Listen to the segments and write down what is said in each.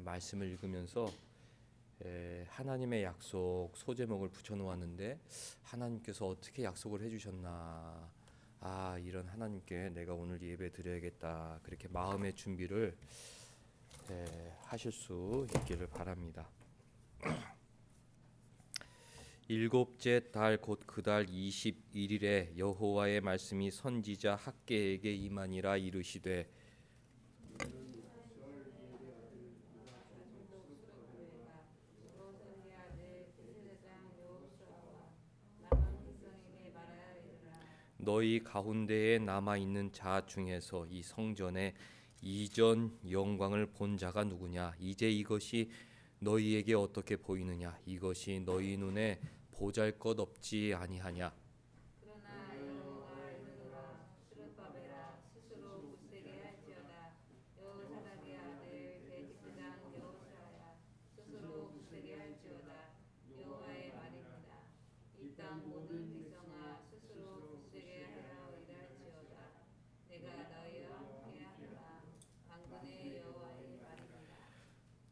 말씀을 읽으면서 하나님의 약속 소제목을 붙여놓았는데 하나님께서 어떻게 약속을 해주셨나, 이런 하나님께 내가 오늘 예배 드려야겠다, 그렇게 마음의 준비를 하실 수 있기를 바랍니다. 일곱째 달 곧 그 달 21일에 여호와의 말씀이 선지자 학개에게 임하니라. 이르시되 너희 가운데에 남아 있는 자 중에서 이 성전의 이전 영광을 본 자가 누구냐? 이제 이것이 너희에게 어떻게 보이느냐? 이것이 너희 눈에 보잘것없지 아니하냐? 그러나 여호와가 이르노라 스룹바벨아 스스로 굳세게 할지어다. 여호사닥의 아들 대직장 여호수아야 스스로 굳세게 할지어다. 여호와의 말입니다. 이 땅 모든 백성아 스스로 굳세게 하여 일할지어다. 내가 너희와 함께하리라. 만군의 여호와의 말입니다.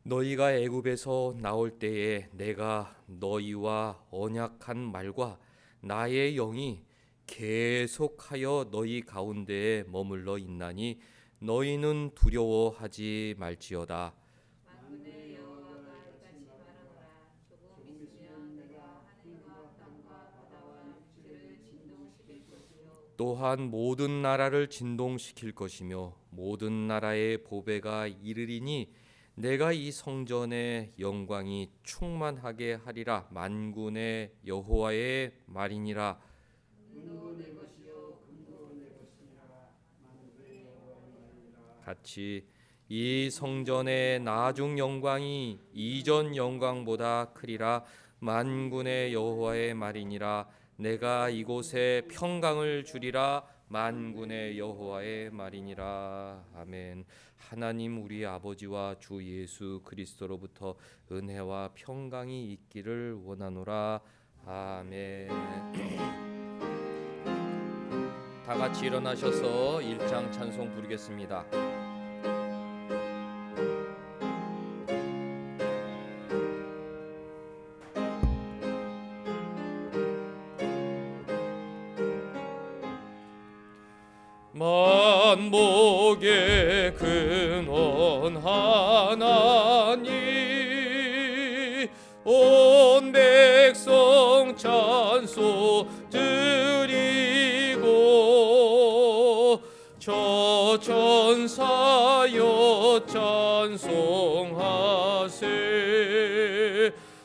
너희가 애굽에서 나올 때에 내가 너희와 언약한 말과 나의 영이 계속하여 너희 가운데에 머물러 있나니 너희는 두려워하지 말지어다. 만군의 여호와가 이같이 말하노라. 조금 있으면 내가 하늘과 땅과 바다와 육지를 진동시킬 것이요 또한 모든 나라를 진동시킬 것이며 모든 나라의 보배가 이르리니 내가 이 성전의 영광이 충만하게 하리라. 만군의 여호와의 말이니라. 은도 내 것이요 금도 내 것이니라. 만군의 여호와의 말이니라. 같이 이 성전의 나중 영광이 이전 영광보다 크리라. 만군의 여호와의 말이니라. 내가 이곳에 평강을 주리라. 만군의 여호와의 말이니라. 아멘. 하나님 우리 아버지와 주 예수 그리스도로부터 은혜와 평강이 있기를 원하노라. 아멘. 다 같이 일어나셔서 1장 찬송 부르겠습니다. 만복의 근원 하나님 온 백성 찬송 드리고 저 천사여 찬송하세.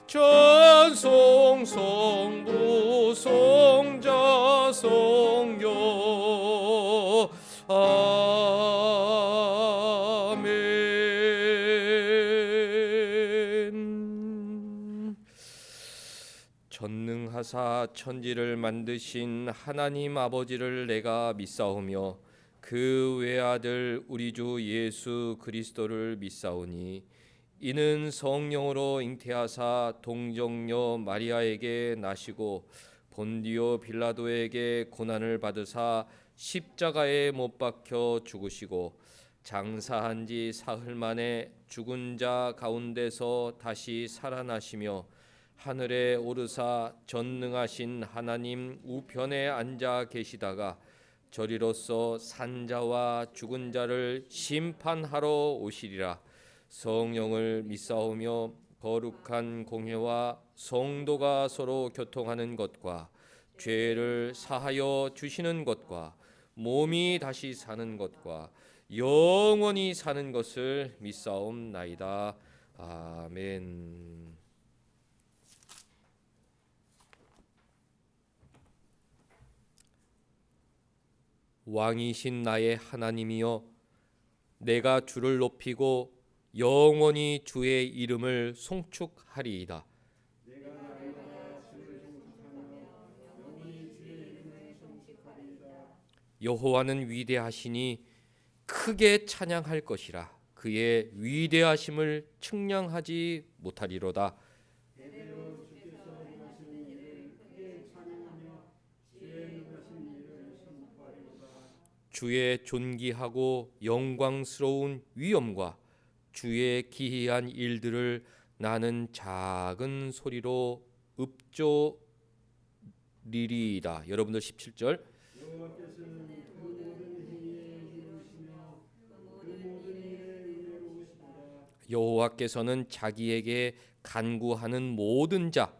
찬송 성부 성자 성교 아멘. 전능하사 천지를 만드신 하나님 아버지를 내가 믿사오며 그 외아들 우리 주 예수 그리스도를 믿사오니 이는 성령으로 잉태하사 동정녀 마리아에게 나시고 본디오 빌라도에게 고난을 받으사 십자가에 못 박혀 죽으시고 장사한 지 사흘 만에 죽은 자 가운데서 다시 살아나시며 하늘에 오르사 전능하신 하나님 우편에 앉아 계시다가 저리로서 산자와 죽은 자를 심판하러 오시리라. 성령을 믿사오며 거룩한 공회와 성도가 서로 교통하는 것과 죄를 사하여 주시는 것과 몸이 다시 사는 것과 영원히 사는 것을 믿사옵나이다. 아멘. 왕이신 나의 하나님이여, 내가 주를 높이고 영원히 주의 이름을 송축하리이다. 내가 날마다 주를 송축하며 영원히 주의 이름을 송축하리이다. 여호와는 위대하시니 크게 찬양할 것이라. 그의 위대하심을 측량하지 못하리로다. 대대로 주께서 행하신 일을 크게 찬양하며 주의 행하신 일을 선포하리로다. 주의 존귀하고 영광스러운 위엄과 주의 기이한 일들을 나는 작은 소리로 읊조리리이다. 여러분들 17절. 여호와께서는 그 모든 행위에 이르시며 그 모든 일에 은혜로우시도다. 여호와께서는 자기에게 간구하는 모든 자,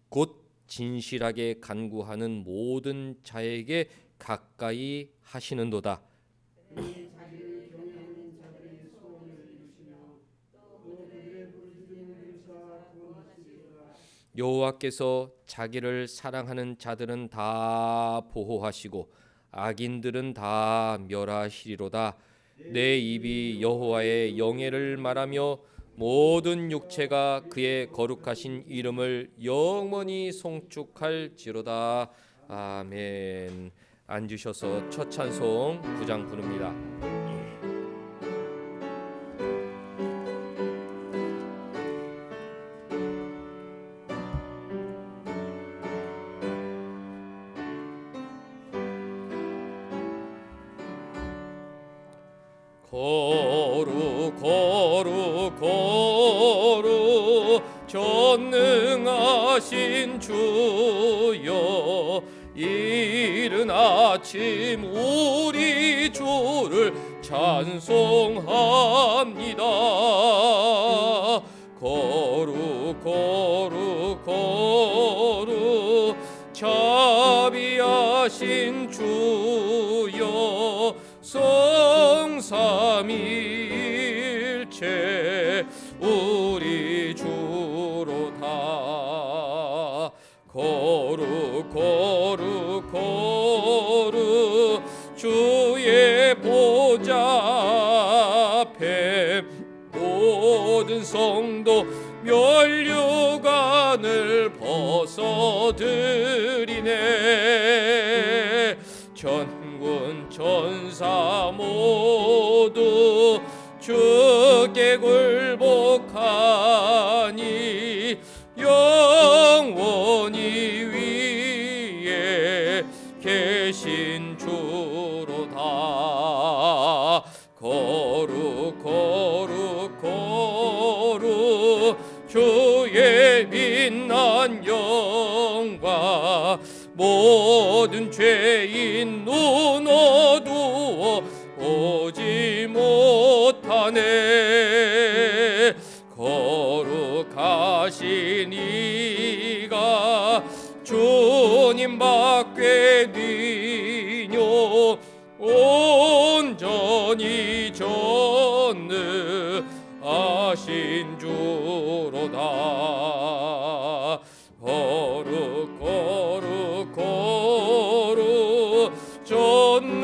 곧 진실하게 간구하는 모든 자에게 가까이 하시는도다. 그는 자기를 경외하는 자들의 소원을 이루시며 또 그들의 부르짖음을 들으사 구원하시리로다. 여호와께서 자기를 사랑하는 자들은 다 보호하시고 악인들은 다 멸하시리로다. 내 입이 여호와의 영예를 말하며 모든 육체가 그의 거룩하신 이름을 영원히 송축할지로다. 아멘. 앉으셔서 첫 찬송 9장 부릅니다. 거룩 거룩 거룩 전능하신 주여, 이른 아침 우리 주를 찬송합니다. 거룩 거룩 거룩 자비하신 주여, 성삼일체 우리 주로다. 거룩 거룩 거룩 주의 보좌 앞에 모든 성도 면류관을 벗어드리네. 전군 천사 모두 주께 굴복하니 영원히 위에 계신 주로다. 거룩 거룩 거룩 주의 빛난 영광, 모든 죄인 눈 어두워 보지 못하네. 거룩하신 이가 주님 밖에 니뇨 온전히 전능하신 주로다. 거룩 거룩 거룩 전능하신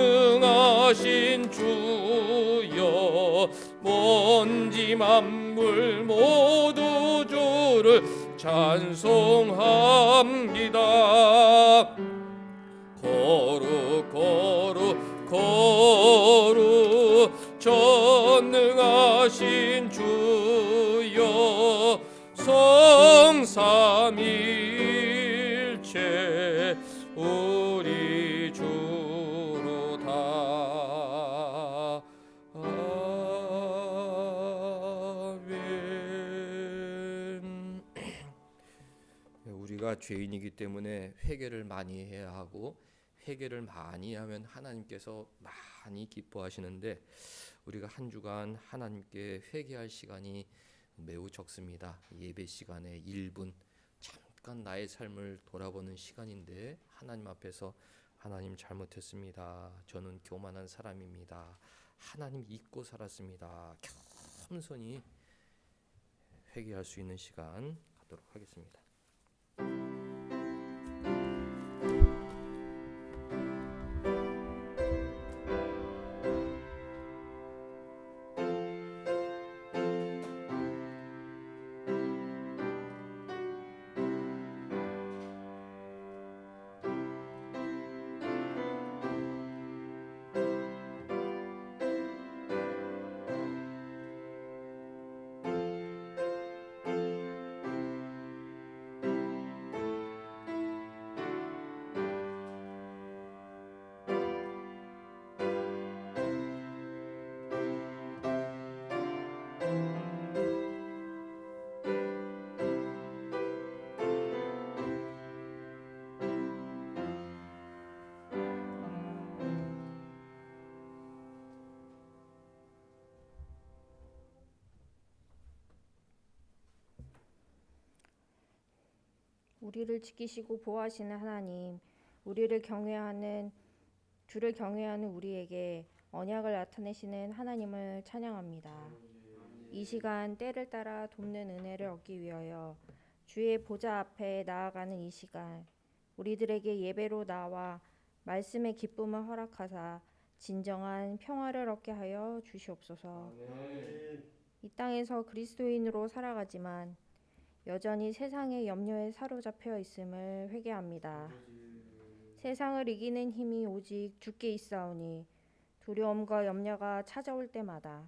주여, 먼지 만물 모두 주를 찬송합니다. 거룩 거룩 거룩 전능하신 주여, 성삼일체 우리 주로다. 아멘. 우리가 죄인이기 때문에 회개를 많이 해야 하고, 회개를 많이 하면 하나님께서 많이 기뻐하시는데, 우리가 한 주간 하나님께 회개할 시간이 매우 적습니다. 예배 시간에 1분 잠깐 나의 삶을 돌아보는 시간인데, 하나님 앞에서 하나님 잘못했습니다. 저는 교만한 사람입니다. 하나님 잊고 살았습니다. 겸손히 회개할 수 있는 시간 갖도록 하겠습니다. 우리를 지키시고 보호하시는 하나님, 우리를 경외하는 주를 경외하는 우리에게 언약을 나타내시는 하나님을 찬양합니다. 이 시간 때를 따라 돕는 은혜를 얻기 위하여 주의 보좌 앞에 나아가는 이 시간, 우리들에게 예배로 나와 말씀의 기쁨을 허락하사 진정한 평화를 얻게 하여 주시옵소서. 이 땅에서 그리스도인으로 살아가지만 여전히 세상의 염려에 사로잡혀 있음을 회개합니다. 세상을 이기는 힘이 오직 주께 있사오니 두려움과 염려가 찾아올 때마다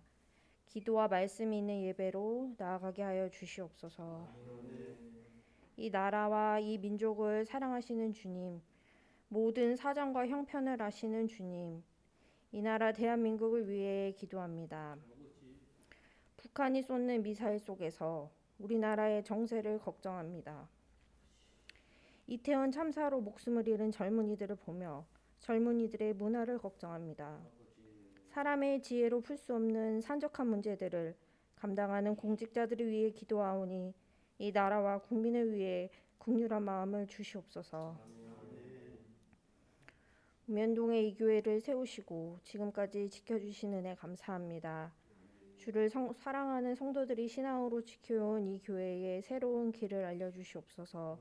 기도와 말씀이 있는 예배로 나아가게 하여 주시옵소서. 이 나라와 이 민족을 사랑하시는 주님, 모든 사정과 형편을 아시는 주님, 이 나라 대한민국을 위해 기도합니다. 북한이 쏟는 미사일 속에서 우리나라의 정세를 걱정합니다. 이태원 참사로 목숨을 잃은 젊은이들을 보며 젊은이들의 문화를 걱정합니다. 사람의 지혜로 풀 수 없는 산적한 문제들을 감당하는 공직자들을 위해 기도하오니 이 나라와 국민을 위해 긍휼한 마음을 주시옵소서. 우면동의 이 교회를 세우시고 지금까지 지켜주신 은혜 감사합니다. 주를 사랑하는 성도들이 신앙으로 지켜온 이 교회의 새로운 길을 알려주시옵소서.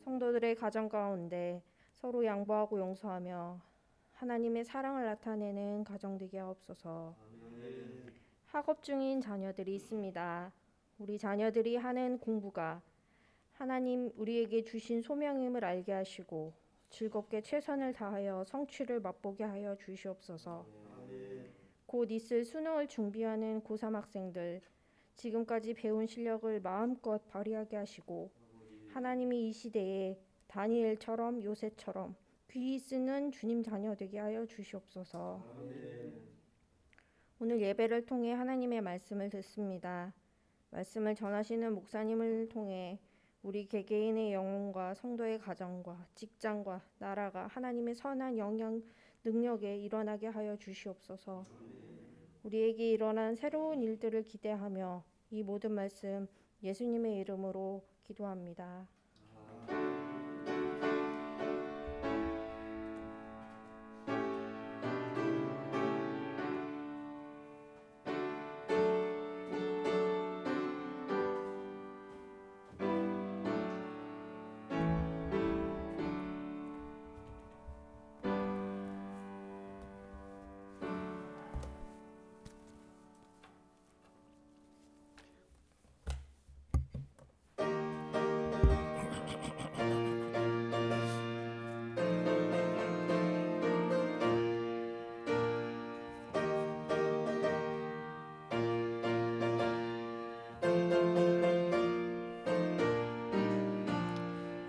성도들의 가정 가운데 서로 양보하고 용서하며 하나님의 사랑을 나타내는 가정 되게 하옵소서. 학업 중인 자녀들이 있습니다. 우리 자녀들이 하는 공부가 하나님 우리에게 주신 소명임을 알게 하시고 즐겁게 최선을 다하여 성취를 맛보게 하여 주시옵소서. 곧 있을 수능을 준비하는 고3 학생들, 지금까지 배운 실력을 마음껏 발휘하게 하시고 하나님이 이 시대에 다니엘처럼 요셉처럼 귀히 쓰는 주님 자녀 되게 하여 주시옵소서. 오늘 예배를 통해 하나님의 말씀을 듣습니다. 말씀을 전하시는 목사님을 통해 우리 개개인의 영혼과 성도의 가정과 직장과 나라가 하나님의 선한 영향 능력에 일어나게 하여 주시옵소서. 우리에게 일어난 새로운 일들을 기대하며 이 모든 말씀 예수님의 이름으로 기도합니다.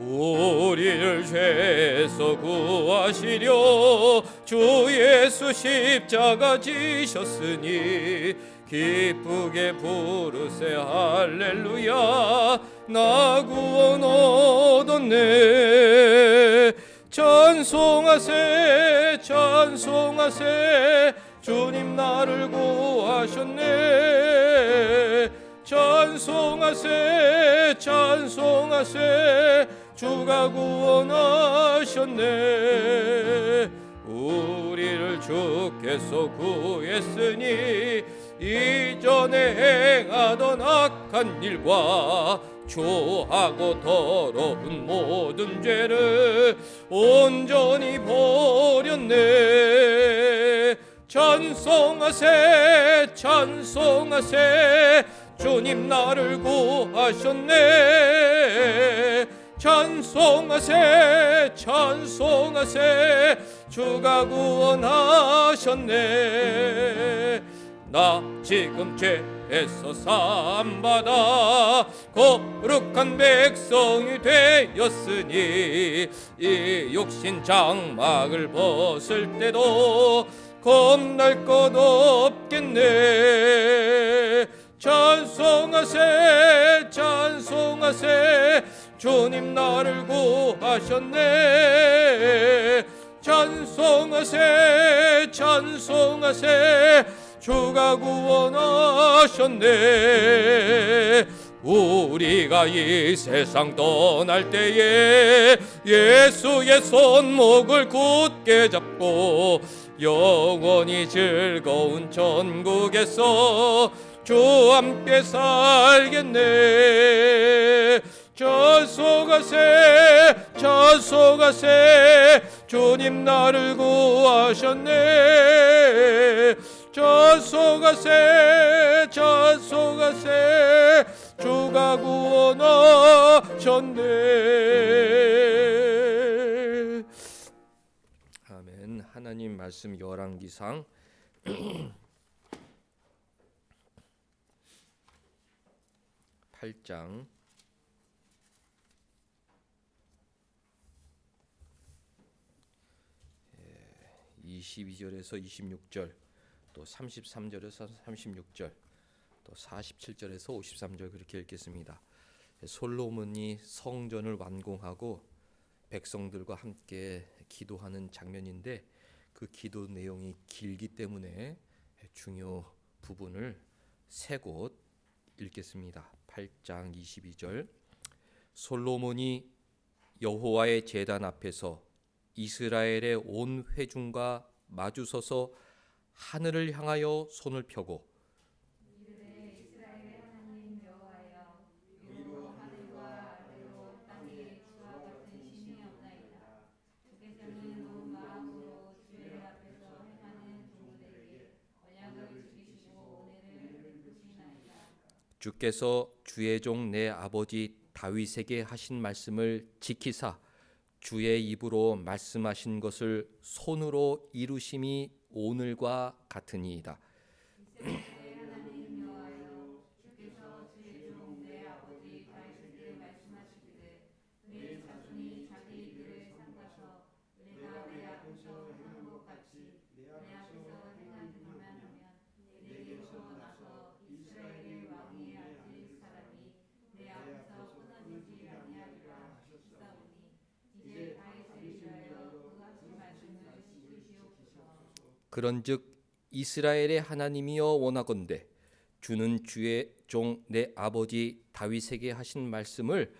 우리를 죄에서 구하시려 주 예수 십자가 지셨으니 기쁘게 부르세 할렐루야. 나 구원 얻었네. 찬송하세 찬송하세 주님 나를 구하셨네. 찬송하세 찬송하세 주가 구원하셨네. 우리를 주께서 구했으니 이전에 행하던 악한 일과 추하고 더러운 모든 죄를 온전히 버렸네. 찬송하세 찬송하세 주님 나를 구하셨네. 찬송하세 찬송하세 주가 구원하셨네. 나 지금 죄에서 사함받아 거룩한 백성이 되었으니 이 육신 장막을 벗을 때도 겁날 것 없겠네. 찬송하세 찬송하세 주님 나를 구하셨네. 찬송하세 찬송하세 주가 구원하셨네. 우리가 이 세상 떠날 때에 예수의 손목을 굳게 잡고 영원히 즐거운 천국에서 주 함께 살겠네. 전소가세 주님 나를 구하셨네. 전소가세 주가 구원하셨네. 아멘. 하나님 말씀 열왕기상 8장 22절에서 26절, 또 33절에서 36절, 또 47절에서 53절 그렇게 읽겠습니다. 솔로몬이 성전을 완공하고 백성들과 함께 기도하는 장면인데 그 기도 내용이 길기 때문에 중요 부분을 세 곳 읽겠습니다. 8장 22절. 솔로몬이 여호와의 제단 앞에서 이스라엘의 온 회중과 마주서서 하늘을 향하여 손을 펴고 주께서 주의 종 내 아버지 다윗에게 하신 말씀을 지키사 주의 입으로 말씀하신 것을 손으로 이루심이 오늘과 같으니이다. 그런즉 이스라엘의 하나님이여 원하건대 주는 주의 종 내 아버지 다윗에게 하신 말씀을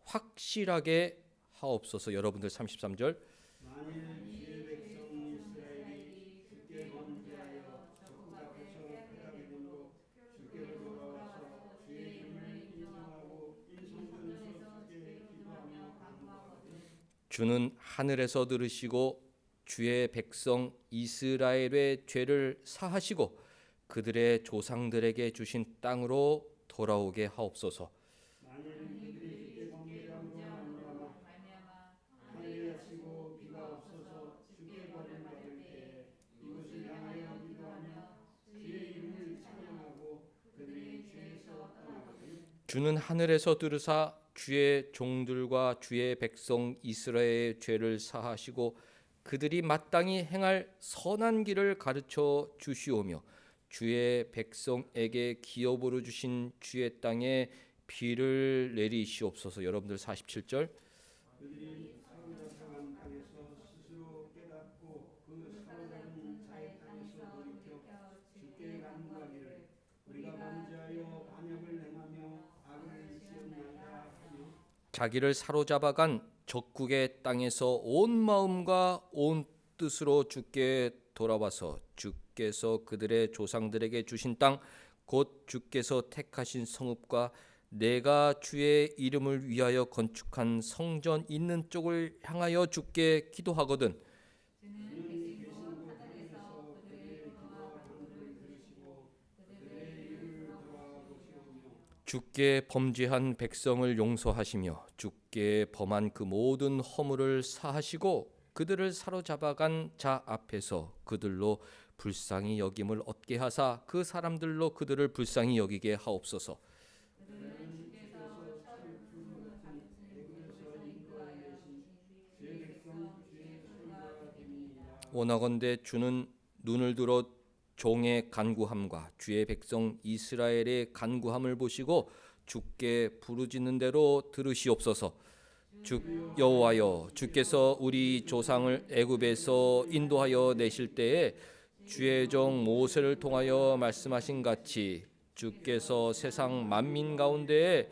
확실하게 하옵소서. 여러분들 33절. 만일 주의 백성 이스라엘이 주께 범죄하여 적국 앞에서 패하게 되므로 주께로 돌아와서 주의 이름을 인정하고 이 성전에서 주께 기도하며 간구하거든 주는 하늘에서 들으시고 주의 백성 이스라엘의 죄를 사하시고 그들의 조상들에게 주신 땅으로 돌아오게 하옵소서. 만일 그들이 주께 범죄함으로 말미암아 하늘이 닫히고 비가 없어서 주께 벌을 받을 때에 이곳을 향하여 기도하며 주의 이름을 찬양하고 그들의 죄에서 떠나거든 주는 하늘에서 들으사 주의 종들과 주의 백성 이스라엘의 죄를 사하시고 그들이 마땅히 행할 선한 길을 가르쳐 주시오며 주의 백성에게 기업으로 주신 주의 땅에 비를 내리시옵소서. 여러분들 47절. 그들이 사로잡은 땅에서 스스로 깨닫고 그 사로잡은 자의 땅에서 돌이켜 주께 간구하기를 우리가 범죄하여 반역을 행하며 악을 지었나이다 하며 자기를 사로잡아간 적국의 땅에서 온 마음과 온 뜻으로 주께 돌아와서 주께서 그들의 조상들에게 주신 땅 곧 주께서 택하신 성읍과 내가 주의 이름을 위하여 건축한 성전 있는 쪽을 향하여 주께 기도하거든 주께 범죄한 백성을 용서하시며 주께 범한 그 모든 허물을 사하시고 그들을 사로잡아간 자 앞에서 그들로 불쌍히 여김을 얻게 하사 그 사람들로 그들을 불쌍히 여기게 하옵소서. 원하건대 주는 눈을 들어 종의 간구함과 주의 백성 이스라엘의 간구함을 보시고 주께 부르짖는 대로 들으시옵소서. 주 여호와여 주께서 우리 조상을 애굽에서 인도하여 내실 때에 주의 종 모세를 통하여 말씀하신 같이 주께서 세상 만민 가운데에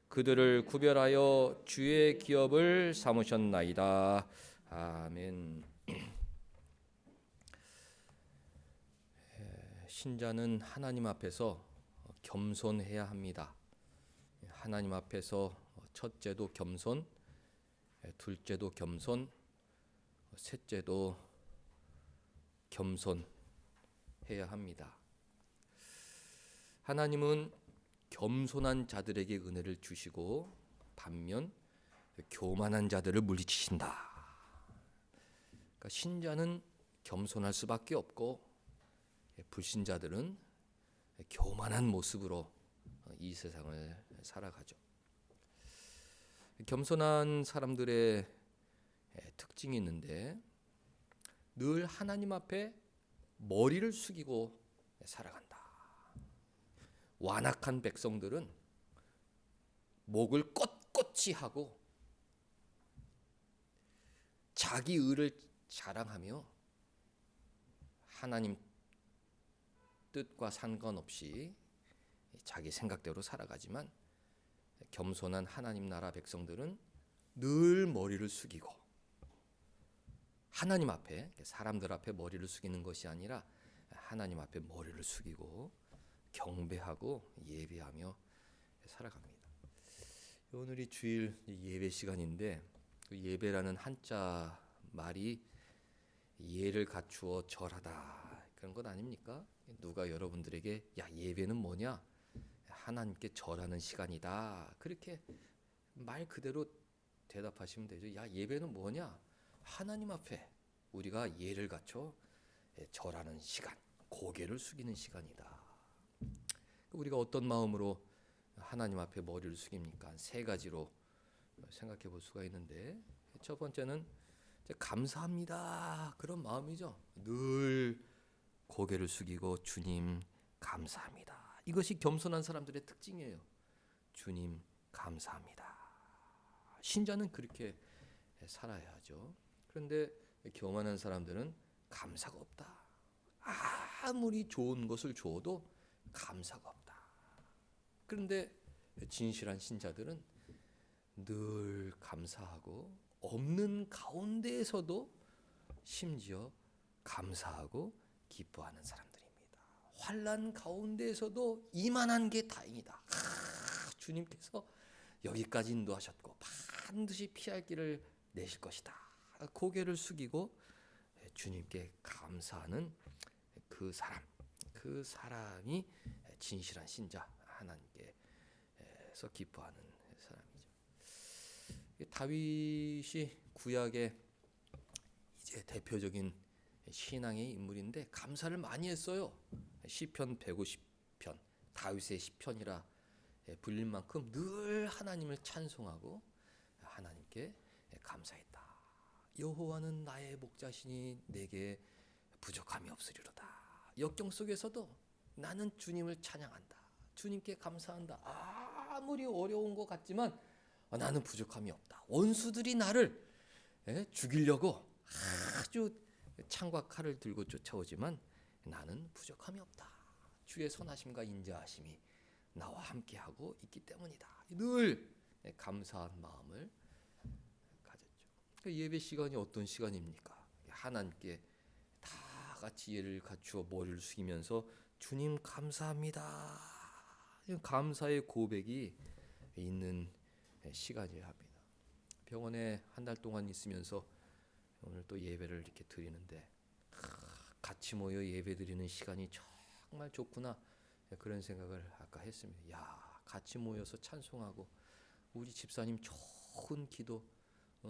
그들을 구별하여 주의 기업을 삼으셨나이다. 아멘. 신자는 하나님 앞에서 겸손해야 합니다. 하나님 앞에서 첫째도 겸손, 둘째도 겸손, 셋째도 겸손해야 합니다. 하나님은 겸손한 자들에게 은혜를 주시고 반면 교만한 자들을 물리치신다. 그러니까 신자는 겸손할 수밖에 없고 불신자들은 교만한 모습으로 이 세상을 살아가죠. 겸손한 사람들의 특징이 있는데 늘 하나님 앞에 머리를 숙이고 살아간다. 완악한 백성들은 목을 꼿꼿이 하고 자기 의를 자랑하며 하나님 뜻과 상관없이 자기 생각대로 살아가지만 겸손한 하나님 나라 백성들은 늘 머리를 숙이고 하나님 앞에, 사람들 앞에 머리를 숙이는 것이 아니라 하나님 앞에 머리를 숙이고 경배하고 예배하며 살아갑니다. 오늘이 주일 예배 시간인데 그 예배라는 한자 말이 예를 갖추어 절하다 그런 것 아닙니까? 누가 여러분들에게 야 예배는 뭐냐? 하나님께 절하는 시간이다. 그렇게 말 그대로 대답하시면 되죠. 야 예배는 뭐냐? 하나님 앞에 우리가 예를 갖춰 절하는 시간, 고개를 숙이는 시간이다. 우리가 어떤 마음으로 하나님 앞에 머리를 숙입니까? 세 가지로 생각해 볼 수가 있는데 첫 번째는 감사합니다. 그런 마음이죠. 늘 고개를 숙이고 주님 감사합니다. 이것이 겸손한 사람들의 특징이에요. 주님 감사합니다. 신자는 그렇게 살아야 하죠. 그런데 교만한 사람들은 감사가 없다. 아무리 좋은 것을 줘도 감사가 없다. 그런데 진실한 신자들은 늘 감사하고 없는 가운데에서도 심지어 감사하고 기뻐하는 사람들입니다. 환난 가운데에서도 이만한 게 다행이다. 주님께서 여기까지 인도하셨고 반드시 피할 길을 내실 것이다. 고개를 숙이고 주님께 감사하는 그 사람이 진실한 신자, 하나님께서 기뻐하는 사람이죠. 다윗이 구약의 이제 대표적인 신앙의 인물인데 감사를 많이 했어요. 시편 150편, 다윗의 시편이라 불릴 만큼 늘 하나님을 찬송하고 하나님께 감사했다. 여호와는 나의 목자시니 내게 부족함이 없으리로다. 역경 속에서도 나는 주님을 찬양한다. 주님께 감사한다. 아무리 어려운 것 같지만 나는 부족함이 없다. 원수들이 나를 죽이려고 아주 창과 칼을 들고 쫓아오지만 나는 부족함이 없다. 주의 선하심과 인자하심이 나와 함께하고 있기 때문이다. 늘 감사한 마음을 가졌죠. 예배 시간이 어떤 시간입니까? 하나님께 다 같이 예를 갖추어 머리를 숙이면서 주님 감사합니다. 감사의 고백이 있는 시간이어야 합니다. 병원에 한 달 동안 있으면서 오늘 또 예배를 이렇게 드리는데 같이 모여 예배 드리는 시간이 정말 좋구나 그런 생각을 아까 했습니다. 야 같이 모여서 찬송하고 우리 집사님 좋은 기도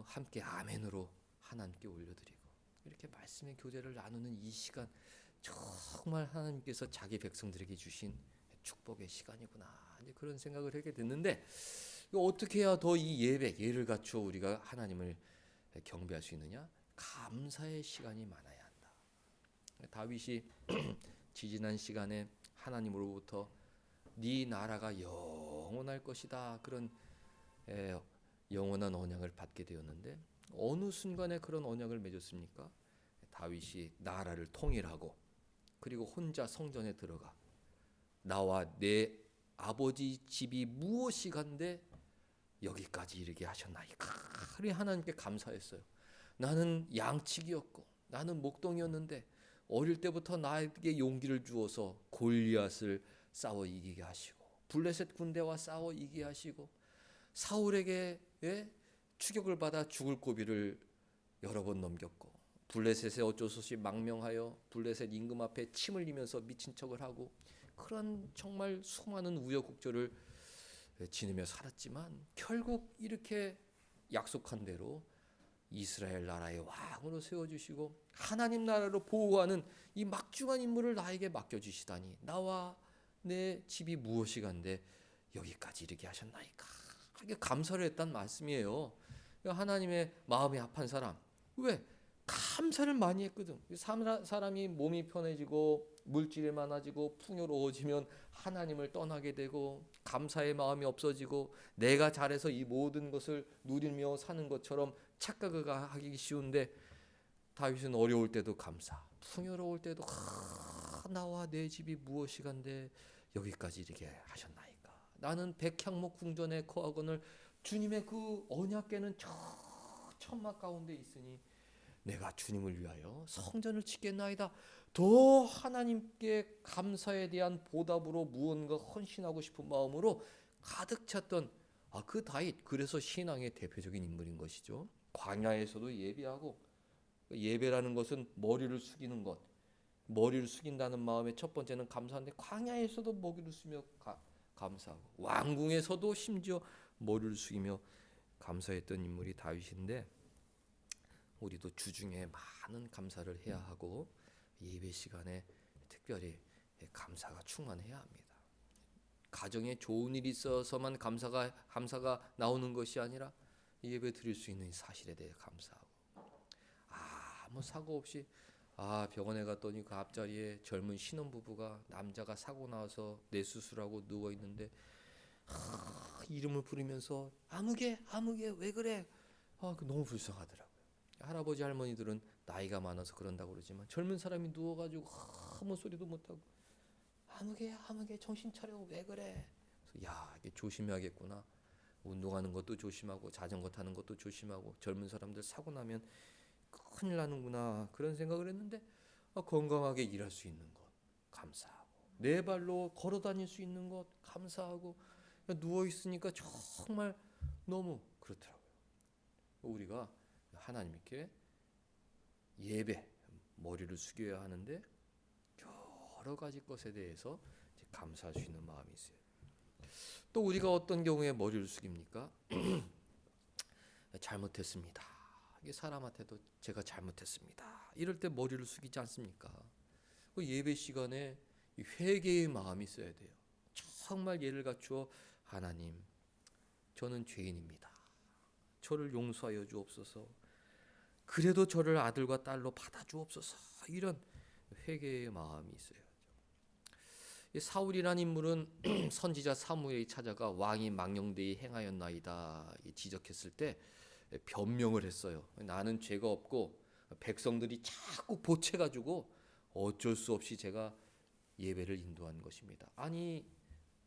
함께 아멘으로 하나님께 올려드리고 이렇게 말씀의 교제를 나누는 이 시간 정말 하나님께서 자기 백성들에게 주신 축복의 시간이구나 이제 그런 생각을 하게 됐는데 어떻게 해야 더 이 예를 갖추어 우리가 하나님을 경배할 수 있느냐? 감사의 시간이 많아야 한다. 다윗이 지지난 시간에 하나님으로부터 네 나라가 영원할 것이다 그런 영원한 언약을 받게 되었는데 어느 순간에 그런 언약을 맺었습니까? 다윗이 나라를 통일하고 그리고 혼자 성전에 들어가 나와 내 아버지 집이 무엇이간데 여기까지 이르게 하셨나이까. 그래 하나님께 감사했어요. 나는 양치기였고 나는 목동이었는데 어릴 때부터 나에게 용기를 주어서 골리앗을 싸워 이기게 하시고 블레셋 군대와 싸워 이기게 하시고 사울에게 추격을 받아 죽을 고비를 여러 번 넘겼고 블레셋에 어쩔 수 없이 망명하여 블레셋 임금 앞에 침 흘리면서 미친 척을 하고 그런 정말 수많은 우여곡절을 지내며 살았지만 결국 이렇게 약속한 대로 이스라엘 나라의 왕으로 세워주시고 하나님 나라로 보호하는 이 막중한 임무를 나에게 맡겨주시다니 나와 내 집이 무엇이간데 여기까지 이르게 하셨나이까. 이게 감사를 했단 말씀이에요. 하나님의 마음이 합한 사람 왜? 감사를 많이 했거든. 사람이 몸이 편해지고 물질이 많아지고 풍요로워지면 하나님을 떠나게 되고 감사의 마음이 없어지고 내가 잘해서 이 모든 것을 누리며 사는 것처럼 착각을 하기 쉬운데 다윗은 어려울 때도 감사, 풍요로울 때도 나와 내 집이 무엇이간데 여기까지 이르게 하셨나이까. 나는 백향목 궁전에 거하거늘 주님의 그 언약궤는 저 천막 가운데 있으니 내가 주님을 위하여 성전을 짓겠나이다. 더 하나님께 감사에 대한 보답으로 무언가 헌신하고 싶은 마음으로 가득 찼던 그 다윗. 그래서 신앙의 대표적인 인물인 것이죠. 광야에서도 예배하고 예배라는 것은 머리를 숙이는 것. 머리를 숙인다는 마음의 첫 번째는 감사인데 광야에서도 머리를 숙이며 감사하고 왕궁에서도 심지어 머리를 숙이며 감사했던 인물이 다윗인데 우리도 주중에 많은 감사를 해야 하고 예배 시간에 특별히 감사가 충만해야 합니다. 가정에 좋은 일이 있어서만 감사가 나오는 것이 아니라 예배 드릴 수 있는 사실에 대해 감사하고 아무 사고 없이 병원에 갔더니 그 앞자리에 젊은 신혼부부가 남자가 사고 나서 뇌수술하고 누워 있는데 이름을 부르면서 아무개 왜 그래? 너무 불쌍하더라고요. 할아버지 할머니들은 나이가 많아서 그런다고 그러지만 젊은 사람이 누워가지고 아무 소리도 못하고 아무개 정신 차려 왜 그래? 야 이게 조심해야겠구나. 운동하는 것도 조심하고 자전거 타는 것도 조심하고 젊은 사람들 사고 나면 큰일 나는구나 그런 생각을 했는데 건강하게 일할 수 있는 것 감사하고 네 발로 걸어 다닐 수 있는 것 감사하고 누워 있으니까 정말 너무 그렇더라고요. 우리가 하나님께 예배 머리를 숙여야 하는데 여러 가지 것에 대해서 감사할 수 있는 마음이 있어요. 또 우리가 어떤 경우에 머리를 숙입니까? 잘못했습니다. 이게 사람한테도 제가 잘못했습니다. 이럴 때 머리를 숙이지 않습니까? 그 예배 시간에 회개의 마음이 있어야 돼요. 정말 예를 갖추어 하나님, 저는 죄인입니다. 저를 용서하여 주옵소서. 그래도 저를 아들과 딸로 받아 주옵소서. 이런 회개의 마음이 있어요. 사울이라는 인물은 선지자 사무엘이 찾아가 왕이 망령되이 행하였나이다 지적했을 때 변명을 했어요. 나는 죄가 없고 백성들이 자꾸 보채가지고 어쩔 수 없이 제가 예배를 인도한 것입니다. 아니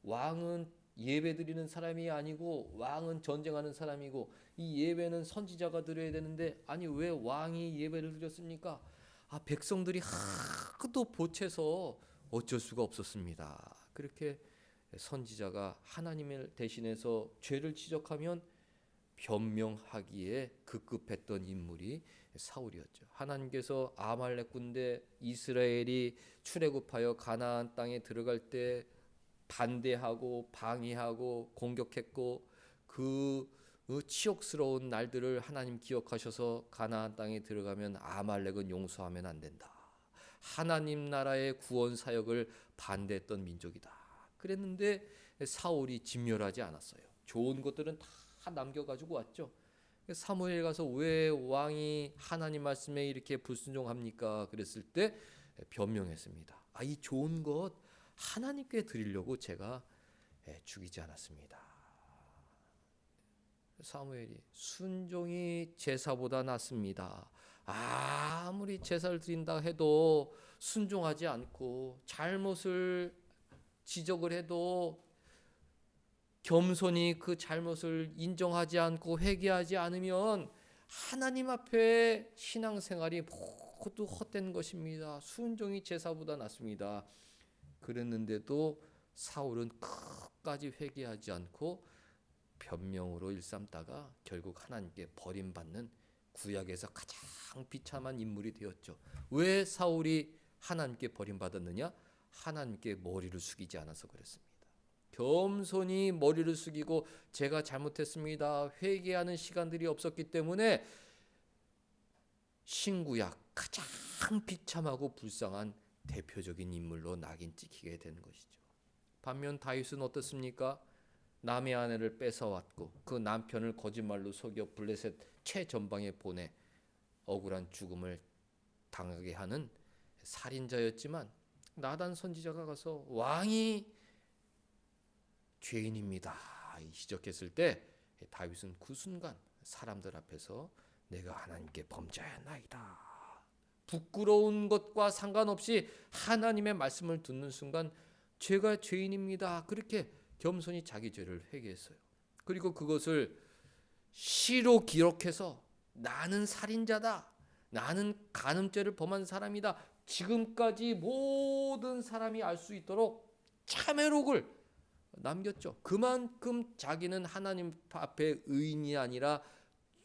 왕은 예배 드리는 사람이 아니고 왕은 전쟁하는 사람이고 이 예배는 선지자가 드려야 되는데 아니 왜 왕이 예배를 드렸습니까? 백성들이 하도 보채서 어쩔 수가 없었습니다. 그렇게 선지자가 하나님을 대신해서 죄를 지적하면 변명하기에 급급했던 인물이 사울이었죠. 하나님께서 아말렉 군대 이스라엘이 출애굽하여 가나안 땅에 들어갈 때 반대하고 방해하고 공격했고 그 치욕스러운 날들을 하나님 기억하셔서 가나안 땅에 들어가면 아말렉은 용서하면 안 된다. 하나님 나라의 구원 사역을 반대했던 민족이다. 그랬는데 사울이 진멸하지 않았어요. 좋은 것들은 다 남겨가지고 왔죠. 사무엘 가서 왜 왕이 하나님 말씀에 이렇게 불순종합니까? 그랬을 때 변명했습니다. 이 좋은 것 하나님께 드리려고 제가 죽이지 않았습니다. 사무엘이 순종이 제사보다 낫습니다. 아무리 제사를 드린다 해도 순종하지 않고 잘못을 지적을 해도 겸손히 그 잘못을 인정하지 않고 회개하지 않으면 하나님 앞에 신앙생활이 모두 헛된 것입니다. 순종이 제사보다 낫습니다. 그랬는데도 사울은 끝까지 회개하지 않고 변명으로 일삼다가 결국 하나님께 버림받는 구약에서 가장 비참한 인물이 되었죠. 왜 사울이 하나님께 버림받았느냐? 하나님께 머리를 숙이지 않아서 그랬습니다. 겸손히 머리를 숙이고 제가 잘못했습니다. 회개하는 시간들이 없었기 때문에 신구약 가장 비참하고 불쌍한 대표적인 인물로 낙인 찍히게 된 것이죠. 반면 다윗은 어떻습니까? 남의 아내를 뺏어왔고 그 남편을 거짓말로 속여 블레셋 최전방에 보내 억울한 죽음을 당하게 하는 살인자였지만 나단 선지자가 가서 왕이 죄인입니다 지적했을 때 다윗은 그 순간 사람들 앞에서 내가 하나님께 범죄하였나이다, 부끄러운 것과 상관없이 하나님의 말씀을 듣는 순간 제가 죄인입니다 그렇게 겸손히 자기 죄를 회개했어요. 그리고 그것을 시로 기록해서 나는 살인자다, 나는 간음죄를 범한 사람이다, 지금까지 모든 사람이 알 수 있도록 참회록을 남겼죠. 그만큼 자기는 하나님 앞에 의인이 아니라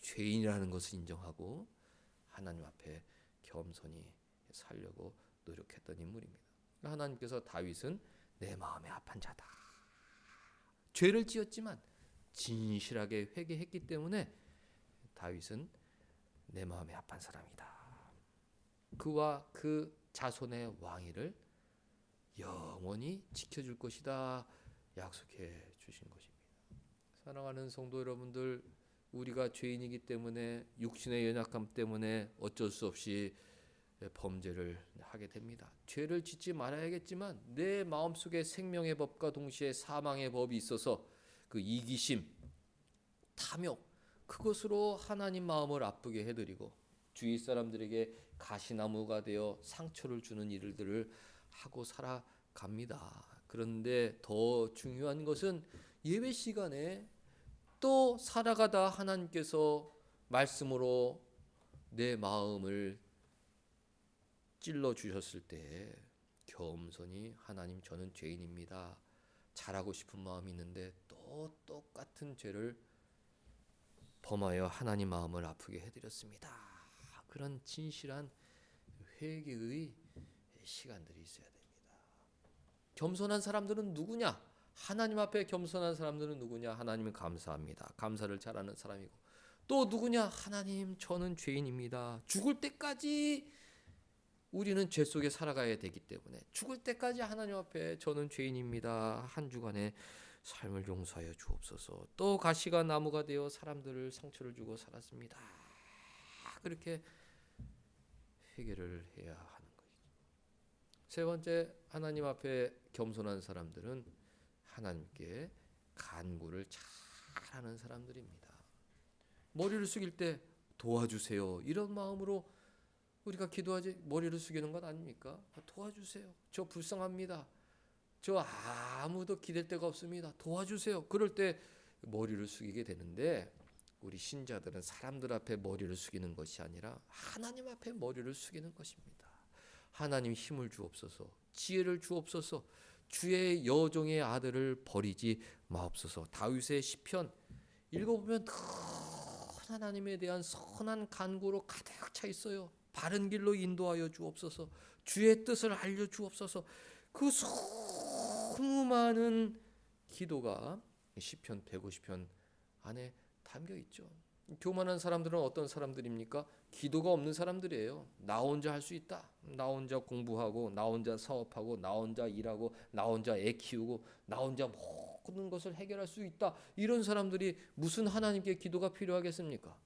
죄인이라는 것을 인정하고 하나님 앞에 겸손히 살려고 노력했던 인물입니다. 하나님께서 다윗은 내 마음에 합한 자다, 죄를 지었지만 진실하게 회개했기 때문에 다윗은 내 마음에 합한 사람이다, 그와 그 자손의 왕위를 영원히 지켜줄 것이다 약속해 주신 것입니다. 사랑하는 성도 여러분들, 우리가 죄인이기 때문에 육신의 연약함 때문에 어쩔 수 없이 범죄를 하게 됩니다. 죄를 짓지 말아야겠지만 내 마음속에 생명의 법과 동시에 사망의 법이 있어서 그 이기심, 탐욕, 그것으로 하나님 마음을 아프게 해드리고 주위 사람들에게 가시나무가 되어 상처를 주는 일들을 하고 살아갑니다. 그런데 더 중요한 것은 예배 시간에 또 살아가다 하나님께서 말씀으로 내 마음을 찔러 주셨을 때 겸손히 하나님 저는 죄인입니다, 잘하고 싶은 마음이 있는데 또 똑같은 죄를 범하여 하나님 마음을 아프게 해드렸습니다, 그런 진실한 회개의 시간들이 있어야 됩니다. 겸손한 사람들은 누구냐? 하나님 앞에 겸손한 사람들은 누구냐? 하나님은 감사합니다, 감사를 잘하는 사람이고, 또 누구냐? 하나님 저는 죄인입니다. 죽을 때까지 우리는 죄 속에 살아가야 되기 때문에 죽을 때까지 하나님 앞에 저는 죄인입니다, 한 주간의 삶을 용서하여 주옵소서. 또 가시가 나무가 되어 사람들을 상처를 주고 살았습니다, 그렇게 회개를 해야 하는 것이죠. 세 번째, 하나님 앞에 겸손한 사람들은 하나님께 간구를 잘하는 사람들입니다. 머리를 숙일 때 도와주세요 이런 마음으로 우리가 기도하지 머리를 숙이는 것 아닙니까? 도와주세요, 저 불쌍합니다, 저 아무도 기댈 데가 없습니다, 도와주세요. 그럴 때 머리를 숙이게 되는데 우리 신자들은 사람들 앞에 머리를 숙이는 것이 아니라 하나님 앞에 머리를 숙이는 것입니다. 하나님 힘을 주옵소서, 지혜를 주옵소서, 주의 여종의 아들을 버리지 마옵소서. 다윗의 시편 읽어보면 하나님에 대한 선한 간구로 가득 차 있어요. 바른 길로 인도하여 주옵소서, 주의 뜻을 알려 주옵소서. 그 수많은 기도가 시편 150편 안에 담겨 있죠. 교만한 사람들은 어떤 사람들입니까? 기도가 없는 사람들이에요. 나 혼자 할 수 있다, 나 혼자 공부하고, 나 혼자 사업하고, 나 혼자 일하고, 나 혼자 애 키우고, 나 혼자 모든 것을 해결할 수 있다, 이런 사람들이 무슨 하나님께 기도가 필요하겠습니까?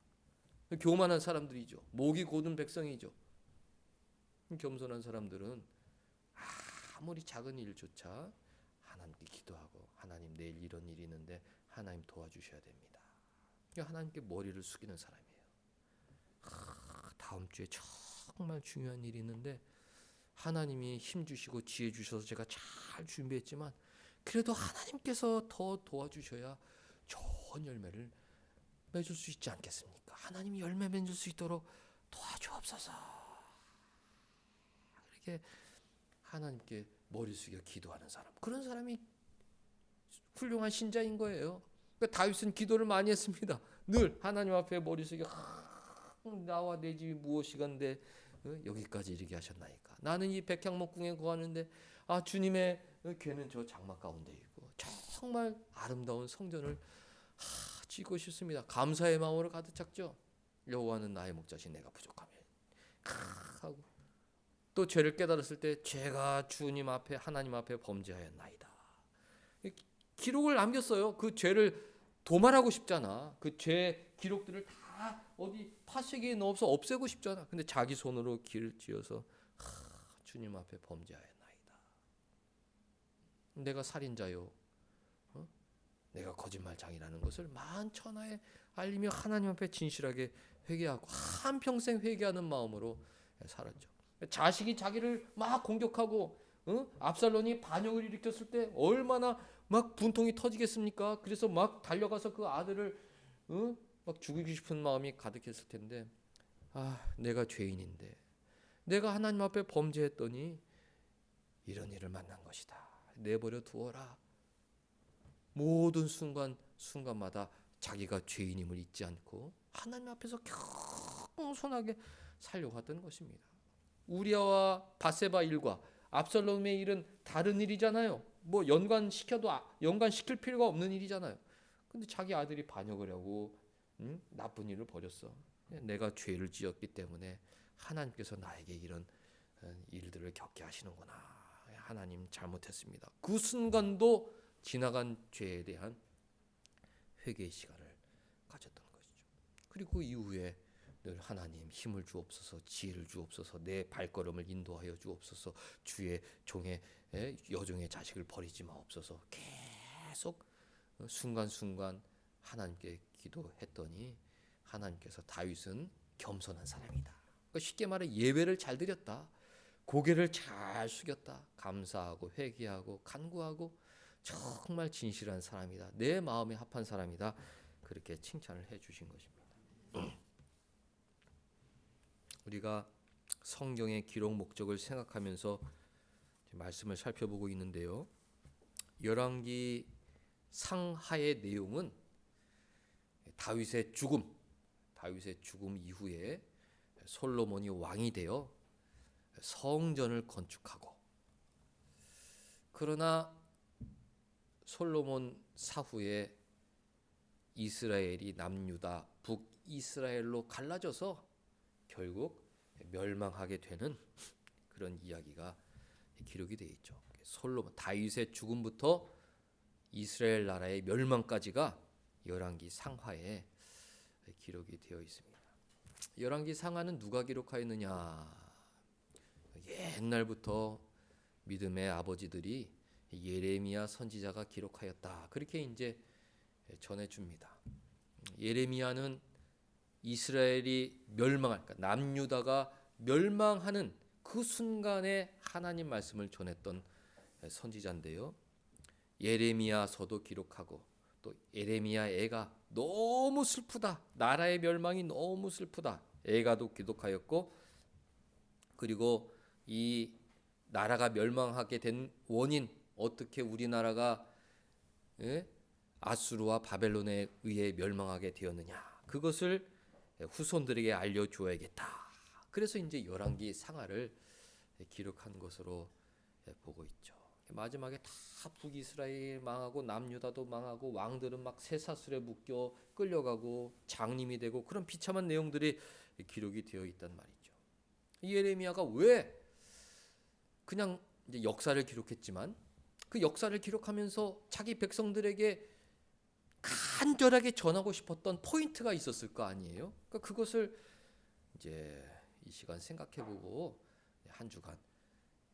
교만한 사람들이죠. 목이 곧은 백성이죠. 겸손한 사람들은 아무리 작은 일조차 하나님께 기도하고, 하나님 내일 이런 일이 있는데 하나님 도와주셔야 됩니다, 하나님께 머리를 숙이는 사람이에요. 다음 주에 정말 중요한 일이 있는데 하나님이 힘 주시고 지혜 주셔서 제가 잘 준비했지만 그래도 하나님께서 더 도와주셔야 좋은 열매를 맺을 수 있지 않겠습니까? 하나님이 열매 맺을 수 있도록 도와주옵소서. 이렇게 하나님께 머리 숙여 기도하는 사람, 그런 사람이 훌륭한 신자인 거예요. 그러니까 다윗은 기도를 많이 했습니다. 늘 하나님 앞에 머리 숙여 나와 내 집이 무엇이간데 여기까지 이르게 하셨나이까. 나는 이 백향목궁에 거하는데 주님의 괴는 저 장막 가운데 있고 정말 아름다운 성전을 짓고 싶습니다. 감사의 마음으로 가득 찼죠. 여호와는 나의 목자신 내가 부족하면 하고 또 죄를 깨달았을 때 죄가 주님 앞에 하나님 앞에 범죄하였나이다. 기록을 남겼어요. 그 죄를 도말하고 싶잖아. 그 죄 기록들을 다 어디 파쇄기에 넣어서 없애고 싶잖아. 근데 자기 손으로 길을 지어서 주님 앞에 범죄하였나이다. 내가 살인자요, 내가 거짓말장이라는 것을 만천하에 알리며 하나님 앞에 진실하게 회개하고 한평생 회개하는 마음으로 살았죠. 자식이 자기를 막 공격하고 압살롬이 반역을 일으켰을 때 얼마나 막 분통이 터지겠습니까? 그래서 막 달려가서 그 아들을 막 죽이고 싶은 마음이 가득했을 텐데 내가 죄인인데 내가 하나님 앞에 범죄했더니 이런 일을 만난 것이다. 내버려 두어라. 모든 순간마다 자기가 죄인임을 잊지 않고 하나님 앞에서 겸손하게 살려고 했던 것입니다. 우리아와 바세바 일과 압살롬의 일은 다른 일이잖아요. 뭐 연관시켜도 연관시킬 필요가 없는 일이잖아요. 근데 자기 아들이 반역을 하고 나쁜 일을 벌였어. 내가 죄를 지었기 때문에 하나님께서 나에게 이런 일들을 겪게 하시는구나. 하나님 잘못했습니다. 그 순간도 지나간 죄에 대한 회개의 시간을 가졌던 것이죠. 그리고 그 이후에 늘 하나님 힘을 주옵소서, 지혜를 주옵소서, 내 발걸음을 인도하여 주옵소서, 주의 종의 여종의 자식을 버리지 마옵소서. 계속 순간순간 하나님께 기도했더니 하나님께서 다윗은 겸손한 사람이다. 그러니까 쉽게 말해 예배를 잘 드렸다. 고개를 잘 숙였다. 감사하고 회개하고 간구하고 정말 진실한 사람이다. 내 마음에 합한 사람이다. 그렇게 칭찬을 해주신 것입니다. 우리가 성경의 기록 목적을 생각하면서 말씀을 살펴보고 있는데요. 열왕기 상하의 내용은 다윗의 죽음 이후에 솔로몬이 왕이 되어 성전을 건축하고, 그러나 솔로몬 사후에 이스라엘이 남유다 북이스라엘로 갈라져서 결국 멸망하게 되는 그런 이야기가 기록이 되어 있죠. 솔로몬 다윗의 죽음부터 이스라엘 나라의 멸망까지가 열왕기 상하에 기록이 되어 있습니다. 열왕기 상하는 누가 기록하였느냐? 옛날부터 믿음의 아버지들이 예레미야 선지자가 기록하였다. 그렇게 이제 전해줍니다. 예레미야는 이스라엘이 그러니까 남유다가 멸망하는 그 순간에 하나님 말씀을 전했던 선지자인데요. 예레미야서도 기록하고 또 예레미야 애가 너무 슬프다. 나라의 멸망이 너무 슬프다. 애가도 기록하였고, 그리고 이 나라가 멸망하게 된 원인, 어떻게 우리나라가 아수르와 바벨론에 의해 멸망하게 되었느냐, 그것을 후손들에게 알려줘야겠다. 그래서 이제 열왕기 상하를 기록한 것으로 보고 있죠. 마지막에 다 북이스라엘 망하고 남유다도 망하고 왕들은 막 쇠사슬에 묶여 끌려가고 장님이 되고 그런 비참한 내용들이 기록이 되어 있단 말이죠. 예레미야가 왜 그냥 이제 역사를 기록했지만 그 역사를 기록하면서 자기 백성들에게 간절하게 전하고 싶었던 포인트가 있었을 거 아니에요. 그러니까 그것을 이제 이 시간 생각해보고 한 주간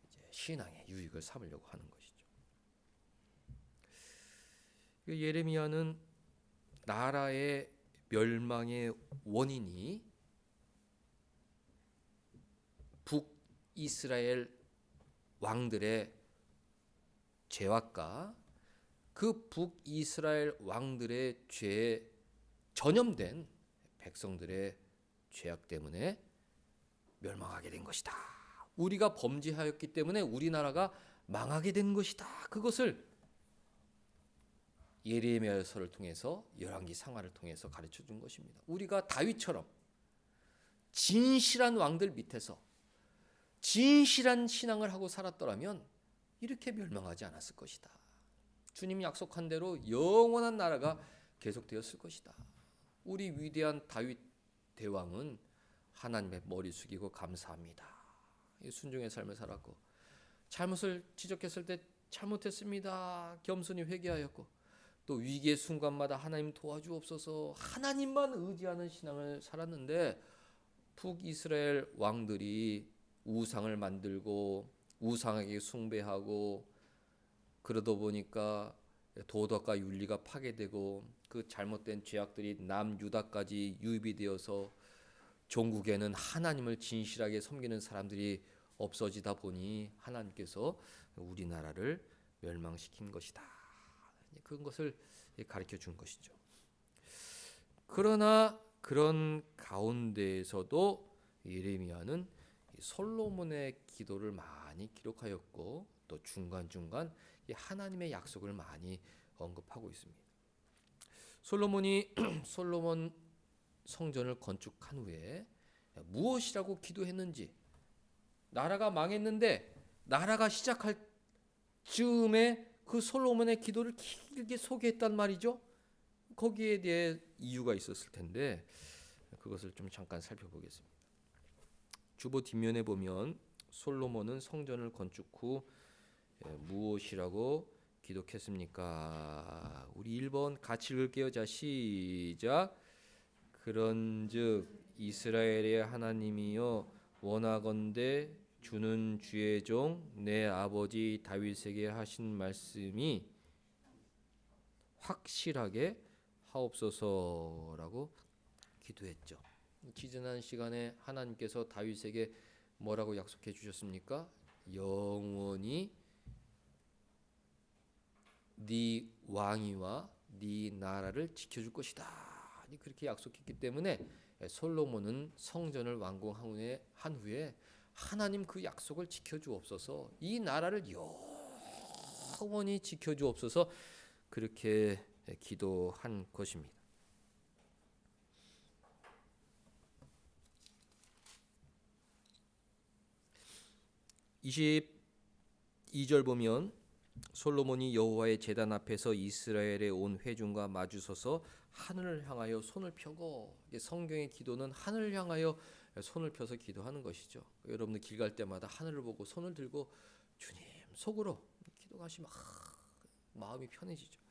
이제 신앙의 유익을 삼으려고 하는 것이죠. 예레미야는 나라의 멸망의 원인이 북이스라엘 왕들의 죄악과 그 북이스라엘 왕들의 죄에 전염된 백성들의 죄악 때문에 멸망하게 된 것이다. 우리가 범죄하였기 때문에 우리나라가 망하게 된 것이다. 그것을 예레미야서를 통해서 열왕기 상하를 통해서 가르쳐 준 것입니다. 우리가 다윗처럼 진실한 왕들 밑에서 진실한 신앙을 하고 살았더라면 이렇게 멸망하지 않았을 것이다. 주님이 약속한 대로 영원한 나라가 계속되었을 것이다. 우리 위대한 다윗 대왕은 하나님의 머리 숙이고 감사합니다. 순종의 삶을 살았고 잘못을 지적했을 때 잘못했습니다. 겸손히 회개하였고 또 위기의 순간마다 하나님 도와주옵소서 하나님만 의지하는 신앙을 살았는데 북이스라엘 왕들이 우상을 만들고 우상에게 숭배하고 그러다 보니까 도덕과 윤리가 파괴되고 그 잘못된 죄악들이 남유다까지 유입이 되어서 종국에는 하나님을 진실하게 섬기는 사람들이 없어지다 보니 하나님께서 우리나라를 멸망시킨 것이다. 그런 것을 가르쳐 준 것이죠. 그러나 그런 가운데에서도 예레미야는 솔로몬의 기도를 많이 기록하였고 또 중간중간 하나님의 약속을 많이 언급하고 있습니다. 솔로몬 성전을 건축한 후에 무엇이라고 기도했는지 나라가 망했는데 나라가 시작할 즈음에 그 솔로몬의 기도를 길게 소개했단 말이죠. 거기에 대해 이유가 있었을 텐데 그것을 좀 잠깐 살펴보겠습니다. 주보 뒷면에 보면 솔로몬은 성전을 건축 후 무엇이라고 기도했습니까? 우리 1번 같이 읽을게요. 자, 시작. 그런즉 이스라엘의 하나님이여 원하건대 주는 주의 종 내 아버지 다윗에게 하신 말씀이 확실하게 하옵소서라고 기도했죠. 지지난 시간에 하나님께서 다윗에게 뭐라고 약속해 주셨습니까? 영원히 네 왕위와 네 나라를 지켜줄 것이다. 그렇게 약속했기 때문에 솔로몬은 성전을 완공한 후에 하나님 그 약속을 지켜주옵소서 이 나라를 영원히 지켜주옵소서 그렇게 기도한 것입니다. 22절 보면 솔로몬이 여호와의 제단 앞에서 이스라엘의 온 회중과 마주서서 하늘을 향하여 손을 펴고 성경의 기도는 하늘을 향하여 손을 펴서 기도하는 것이죠. 여러분들 길 갈 때마다 하늘을 보고 손을 들고 주님 속으로 기도하시면 마음이 편해지죠.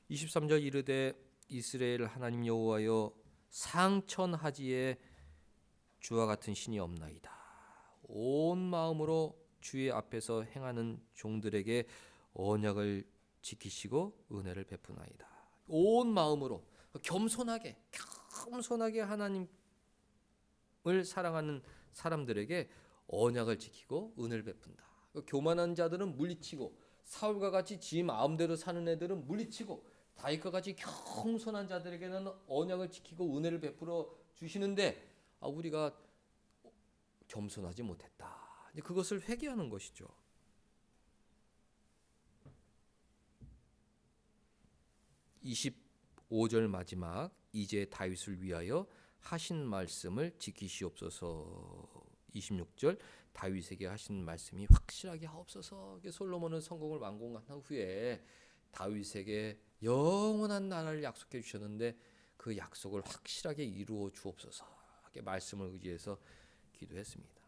23절 이르되 이스라엘 하나님 여호와여 상천하지에 주와 같은 신이 없나이다. 온 마음으로 주의 앞에서 행하는 종들에게 언약을 지키시고 은혜를 베푸나이다. 온 마음으로 겸손하게 하나님을 사랑하는 사람들에게 언약을 지키고 은혜를 베푼다. 교만한 자들은 물리치고 사울과 같이 지 마음대로 사는 애들은 물리치고 다윗과 같이 겸손한 자들에게는 언약을 지키고 은혜를 베풀어 주시는데 우리가 겸손하지 못했다. 그것을 회개하는 것이죠. 25절 마지막 이제 다윗을 위하여 하신 말씀을 지키시옵소서. 26절 다윗에게 하신 말씀이 확실하게 하옵소서. 솔로몬은 성공을 완공한 후에 다윗에게 영원한 나라를 약속해 주셨는데 그 약속을 확실하게 이루어 주옵소서. 말씀을 의지해서 기도했습니다.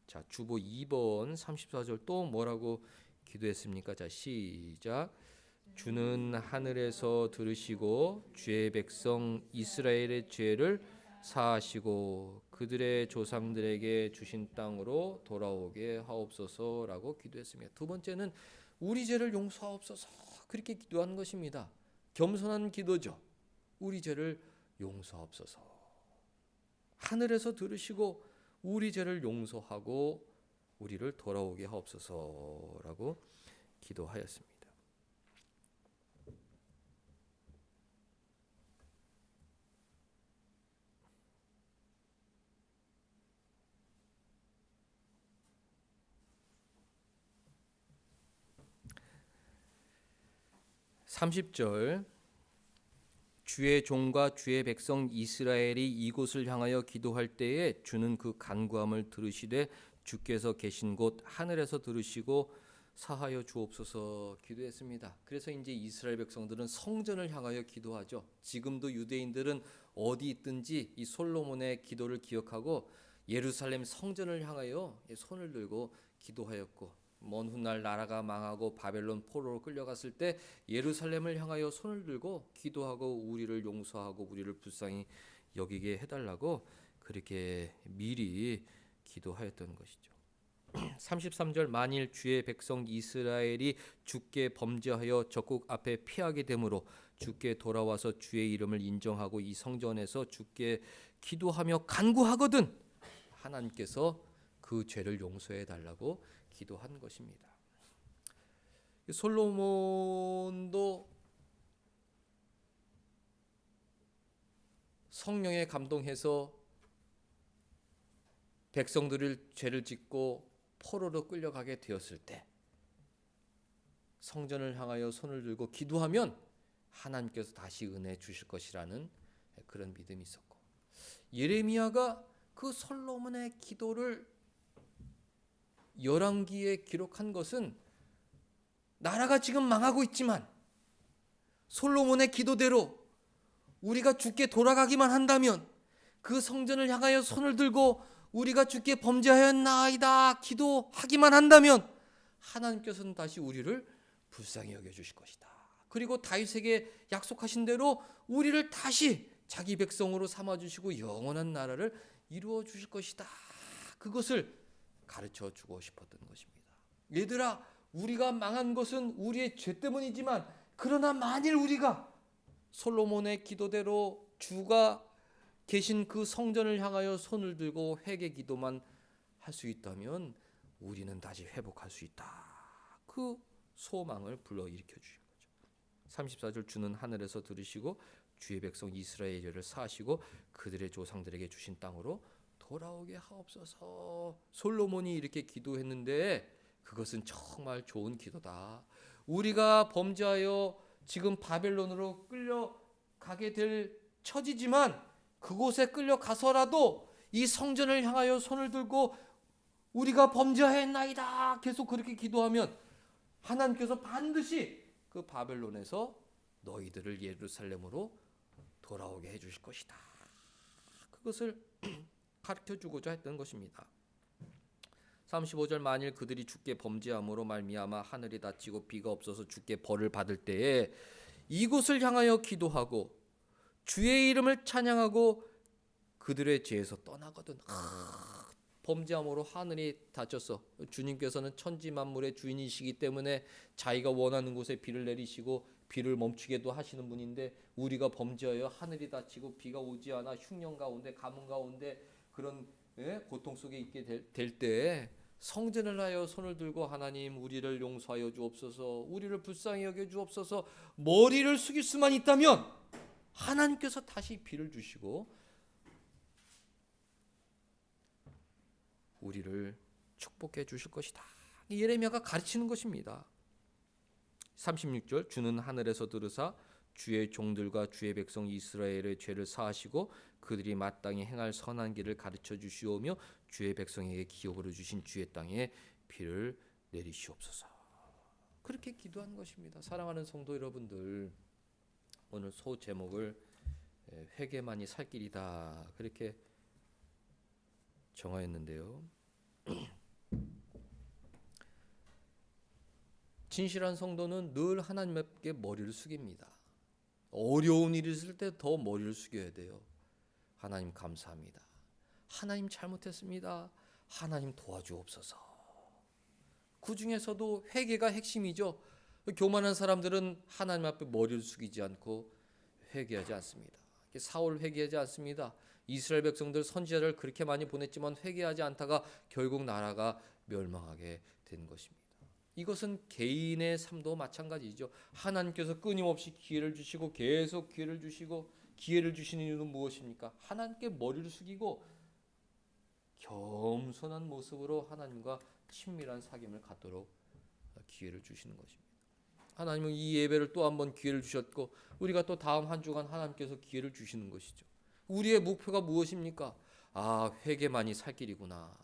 자, 주보 2번 34절 또 뭐라고 기도했습니까? 자, 시작. 주는 하늘에서 들으시고 주의 백성 이스라엘의 죄를 사하시고 그들의 조상들에게 주신 땅으로 돌아오게 하옵소서라고 기도했습니다. 두 번째는 우리 죄를 용서하옵소서 그렇게 기도하는 것입니다. 겸손한 기도죠. 우리 죄를 용서하옵소서. 하늘에서 들으시고 우리 죄를 용서하고 우리를 돌아오게 하옵소서라고 기도하였습니다. (30절) 주의 종과 주의 백성 이스라엘이 이곳을 향하여 기도할 때에 주는 그 간구함을 들으시되 주께서 계신 곳 하늘에서 들으시고 사하여 주옵소서 기도했습니다. 그래서 이제 이스라엘 백성들은 성전을 향하여 기도하죠. 지금도 유대인들은 어디 있든지 이 솔로몬의 기도를 기억하고 예루살렘 성전을 향하여 손을 들고 기도하였고, 먼 훗날 나라가 망하고 바벨론 포로로 끌려갔을 때 예루살렘을 향하여 손을 들고 기도하고 우리를 용서하고 우리를 불쌍히 여기게 해달라고 그렇게 미리 기도하였던 것이죠. 33절 만일 주의 백성 이스라엘이 주께 범죄하여 적국 앞에 피하게 되므로 주께 돌아와서 주의 이름을 인정하고 이 성전에서 주께 기도하며 간구하거든 하나님께서 그 죄를 용서해 달라고 기도한 것입니다. 솔로몬도 성령에 감동해서 백성들을 죄를 짓고 포로로 끌려가게 되었을 때 성전을 향하여 손을 들고 기도하면 하나님께서 다시 은혜 주실 것이라는 그런 믿음이 있었고, 예레미야가 그 솔로몬의 기도를 열왕기에 기록한 것은 나라가 지금 망하고 있지만 솔로몬의 기도대로 우리가 주께 돌아가기만 한다면, 그 성전을 향하여 손을 들고 우리가 주께 범죄하였나이다 기도하기만 한다면 하나님께서는 다시 우리를 불쌍히 여겨주실 것이다. 그리고 다윗에게 약속하신 대로 우리를 다시 자기 백성으로 삼아주시고 영원한 나라를 이루어 주실 것이다. 그것을 가르쳐 주고 싶었던 것입니다. 얘들아, 우리가 망한 것은 우리의 죄 때문이지만 그러나 만일 우리가 솔로몬의 기도대로 주가 계신 그 성전을 향하여 손을 들고 회개 기도만 할 수 있다면 우리는 다시 회복할 수 있다. 그 소망을 불러일으켜 주신 거죠. 34절 주는 하늘에서 들으시고 주의 백성 이스라엘을 사하시고 그들의 조상들에게 주신 땅으로 돌아오게 하옵소서. 솔로몬이 이렇게 기도했는데 그것은 정말 좋은 기도다. 우리가 범죄하여 지금 바벨론으로 끌려가게 될 처지지만 그곳에 끌려가서라도 이 성전을 향하여 손을 들고 우리가 범죄하였나이다 계속 그렇게 기도하면 하나님께서 반드시 그 바벨론에서 너희들을 예루살렘으로 돌아오게 해주실 것이다. 그것을 가르쳐주고자 했던 것입니다. 35절 만일 그들이 주께 범죄함으로 말미암아 하늘이 닫히고 비가 없어서 주께 벌을 받을 때에 이곳을 향하여 기도하고 주의 이름을 찬양하고 그들의 죄에서 떠나거든. 범죄함으로 하늘이 닫혔어. 주님께서는 천지 만물의 주인이시기 때문에 자기가 원하는 곳에 비를 내리시고 비를 멈추게도 하시는 분인데, 우리가 범죄하여 하늘이 닫히고 비가 오지 않아 흉년 가운데 가뭄 가운데 그런 고통 속에 있게 될 때 성전을 하여 손을 들고 하나님 우리를 용서하여 주옵소서, 우리를 불쌍히 여겨 주옵소서 머리를 숙일 수만 있다면 하나님께서 다시 비를 주시고 우리를 축복해 주실 것이다. 예레미야가 가르치는 것입니다. 36절 주는 하늘에서 들으사 주의 종들과 주의 백성 이스라엘의 죄를 사하시고 그들이 마땅히 행할 선한 길을 가르쳐 주시오며 주의 백성에게 기업으로 주신 주의 땅에 비를 내리시옵소서. 그렇게 기도한 것입니다. 사랑하는 성도 여러분들, 오늘 소 제목을 회개만이 살 길이다 그렇게 정하였는데요. 진실한 성도는 늘 하나님께 머리를 숙입니다. 어려운 일이 있을 때 더 머리를 숙여야 돼요. 하나님 감사합니다. 하나님 잘못했습니다. 하나님 도와주옵소서. 그 중에서도 회개가 핵심이죠. 교만한 사람들은 하나님 앞에 머리를 숙이지 않고 회개하지 않습니다. 사울 회개하지 않습니다. 이스라엘 백성들 선지자를 그렇게 많이 보냈지만 회개하지 않다가 결국 나라가 멸망하게 된 것입니다. 이것은 개인의 삶도 마찬가지죠. 하나님께서 끊임없이 기회를 주시고 계속 기회를 주시고 기회를 주시는 이유는 무엇입니까? 하나님께 머리를 숙이고 겸손한 모습으로 하나님과 친밀한 사귐을 갖도록 기회를 주시는 것입니다. 하나님은 이 예배를 또 한 번 기회를 주셨고 우리가 또 다음 한 주간 하나님께서 기회를 주시는 것이죠. 우리의 목표가 무엇입니까? 회개만이 살 길이구나.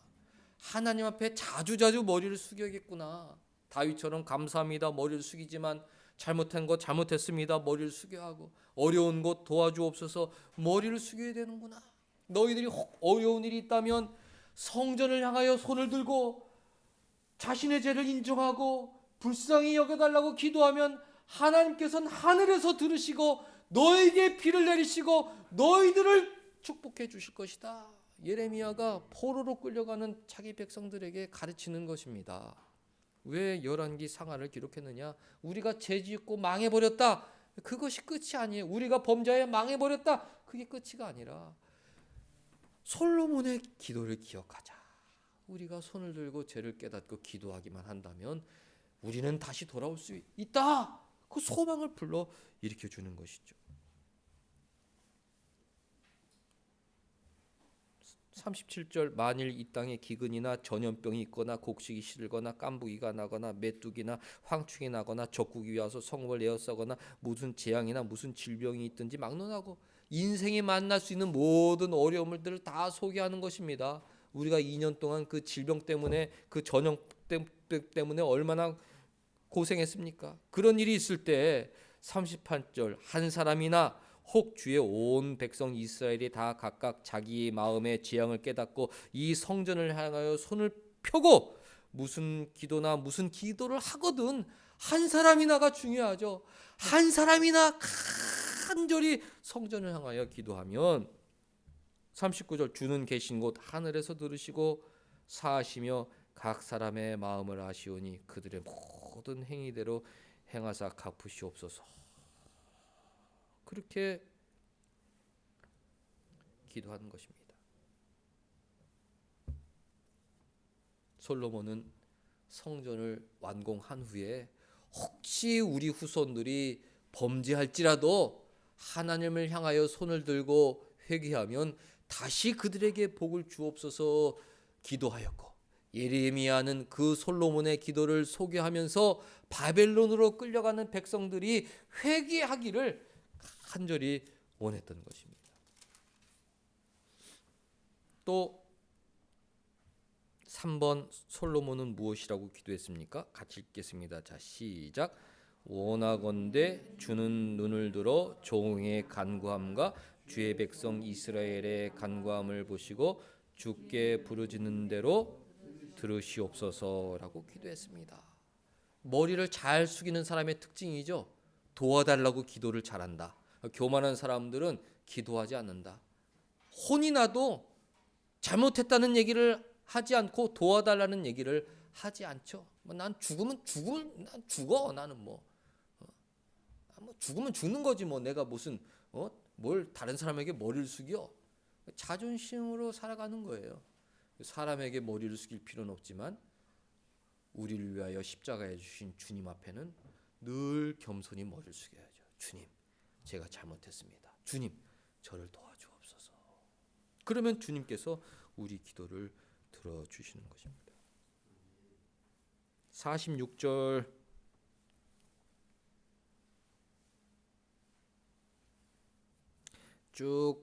하나님 앞에 자주자주 머리를 숙여야겠구나. 다윗처럼 감사합니다 머리를 숙이지만 잘못한 것 잘못했습니다 머리를 숙여야 하고 어려운 것 도와주옵소서 머리를 숙여야 되는구나. 너희들이 어려운 일이 있다면 성전을 향하여 손을 들고 자신의 죄를 인정하고 불쌍히 여겨달라고 기도하면 하나님께서는 하늘에서 들으시고 너에게 비를 내리시고 너희들을 축복해 주실 것이다. 예레미야가 포로로 끌려가는 자기 백성들에게 가르치는 것입니다. 왜 열왕기 상하를 기록했느냐? 우리가 죄짓고 망해버렸다. 그것이 끝이 아니에요. 우리가 범죄하여 망해버렸다. 그게 끝이가 아니라 솔로몬의 기도를 기억하자. 우리가 손을 들고 죄를 깨닫고 기도하기만 한다면 우리는 다시 돌아올 수 있다. 그 소망을 불러 일으켜 주는 것이죠. 37절 만일 이 땅에 기근이나 전염병이 있거나 곡식이 시들거나 깐부기가 나거나 메뚜기나 황충이 나거나 적국이 와서 성읍을 에워싸거나 무슨 재앙이나 무슨 질병이 있든지 막론하고 인생에 만날 수 있는 모든 어려움들을 다 소개하는 것입니다. 우리가 2년 동안 그 질병 때문에 그 전염병 때문에 얼마나 고생했습니까? 그런 일이 있을 때 38절 한 사람이나 혹 주의 온 백성 이스라엘이 다 각각 자기 마음의 재앙을 깨닫고 이 성전을 향하여 손을 펴고 무슨 기도나 무슨 기도를 하거든 한 사람이나가 중요하죠. 한 사람이나 간절히 성전을 향하여 기도하면 39절 주는 계신 곳 하늘에서 들으시고 사하시며 각 사람의 마음을 아시오니 그들의 모든 행위대로 행하사 갚으시옵소서. 그렇게 기도하는 것입니다. 솔로몬은 성전을 완공한 후에 혹시 우리 후손들이 범죄할지라도 하나님을 향하여 손을 들고 회개하면 다시 그들에게 복을 주옵소서 기도하였고 예레미야는 그 솔로몬의 기도를 소개하면서 바벨론으로 끌려가는 백성들이 회개하기를 간절히 원했던 것입니다. 또 3번 솔로몬은 무엇이라고 기도했습니까? 같이 읽겠습니다. 자, 시작. 원하건대 주는 눈을 들어 종의 간구함과 주의 백성 이스라엘의 간구함을 보시고 주께 부르짖는 대로 들으시옵소서라고 기도했습니다. 머리를 잘 숙이는 사람의 특징이죠. 도와달라고 기도를 잘한다. 교만한 사람들은 기도하지 않는다. 혼이 나도 잘못했다는 얘기를 하지 않고 도와달라는 얘기를 하지 않죠. 난 죽으면 난 죽어. 나는 뭐 죽으면 죽는 거지 뭐 내가 무슨 뭘 다른 사람에게 머리를 숙여. 자존심으로 살아가는 거예요. 사람에게 머리를 숙일 필요는 없지만 우리를 위하여 십자가에 주신 주님 앞에는 늘 겸손히 머리를 숙여야죠. 주님, 제가 잘못했습니다. 주님, 저를 도와주옵소서. 그러면 주님께서 우리 기도를 들어주시는 것입니다. 46절 쭉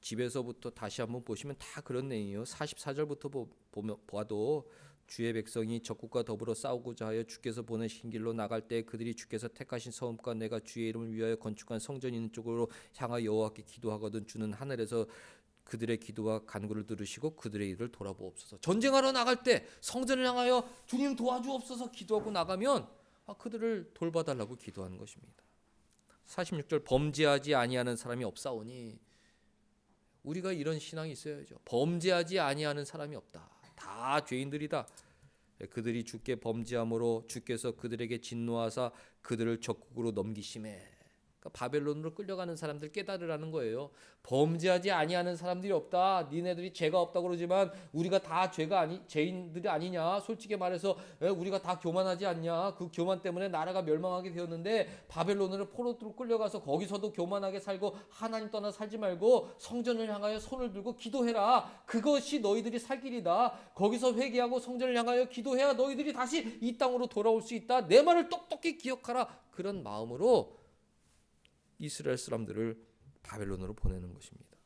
집에서부터 다시 한번 보시면 다 그런 내용이에요. 44절부터 봐도 주의 백성이 적국과 더불어 싸우고자 하여 주께서 보내신 길로 나갈 때 그들이 주께서 택하신 성읍과 내가 주의 이름을 위하여 건축한 성전이 있는 쪽으로 향하여 여호와께 기도하거든 주는 하늘에서 그들의 기도와 간구를 들으시고 그들의 일을 돌아보옵소서. 전쟁하러 나갈 때 성전을 향하여 주님 도와주옵소서 기도하고 나가면 그들을 돌봐달라고 기도하는 것입니다. 46절 범죄하지 아니하는 사람이 없사오니 우리가 이런 신앙이 있어야죠. 범죄하지 아니하는 사람이 없다. 다 죄인들이다. 그들이 주께 범죄함으로 주께서 그들에게 진노하사 그들을 적국으로 넘기심에 그러니까 바벨론으로 끌려가는 사람들 깨달으라는 거예요. 범죄하지 아니하는 사람들이 없다. 니네들이 죄가 없다고 그러지만 우리가 다 죄인들이 아니냐. 솔직히 말해서 우리가 다 교만하지 않냐. 그 교만 때문에 나라가 멸망하게 되었는데 바벨론으로 포로로 끌려가서 거기서도 교만하게 살고 하나님 떠나 살지 말고 성전을 향하여 손을 들고 기도해라. 그것이 너희들이 살 길이다. 거기서 회개하고 성전을 향하여 기도해야 너희들이 다시 이 땅으로 돌아올 수 있다. 내 말을 똑똑히 기억하라. 그런 마음으로 이스라엘 사람들을 바벨론으로 보내는 것입니다.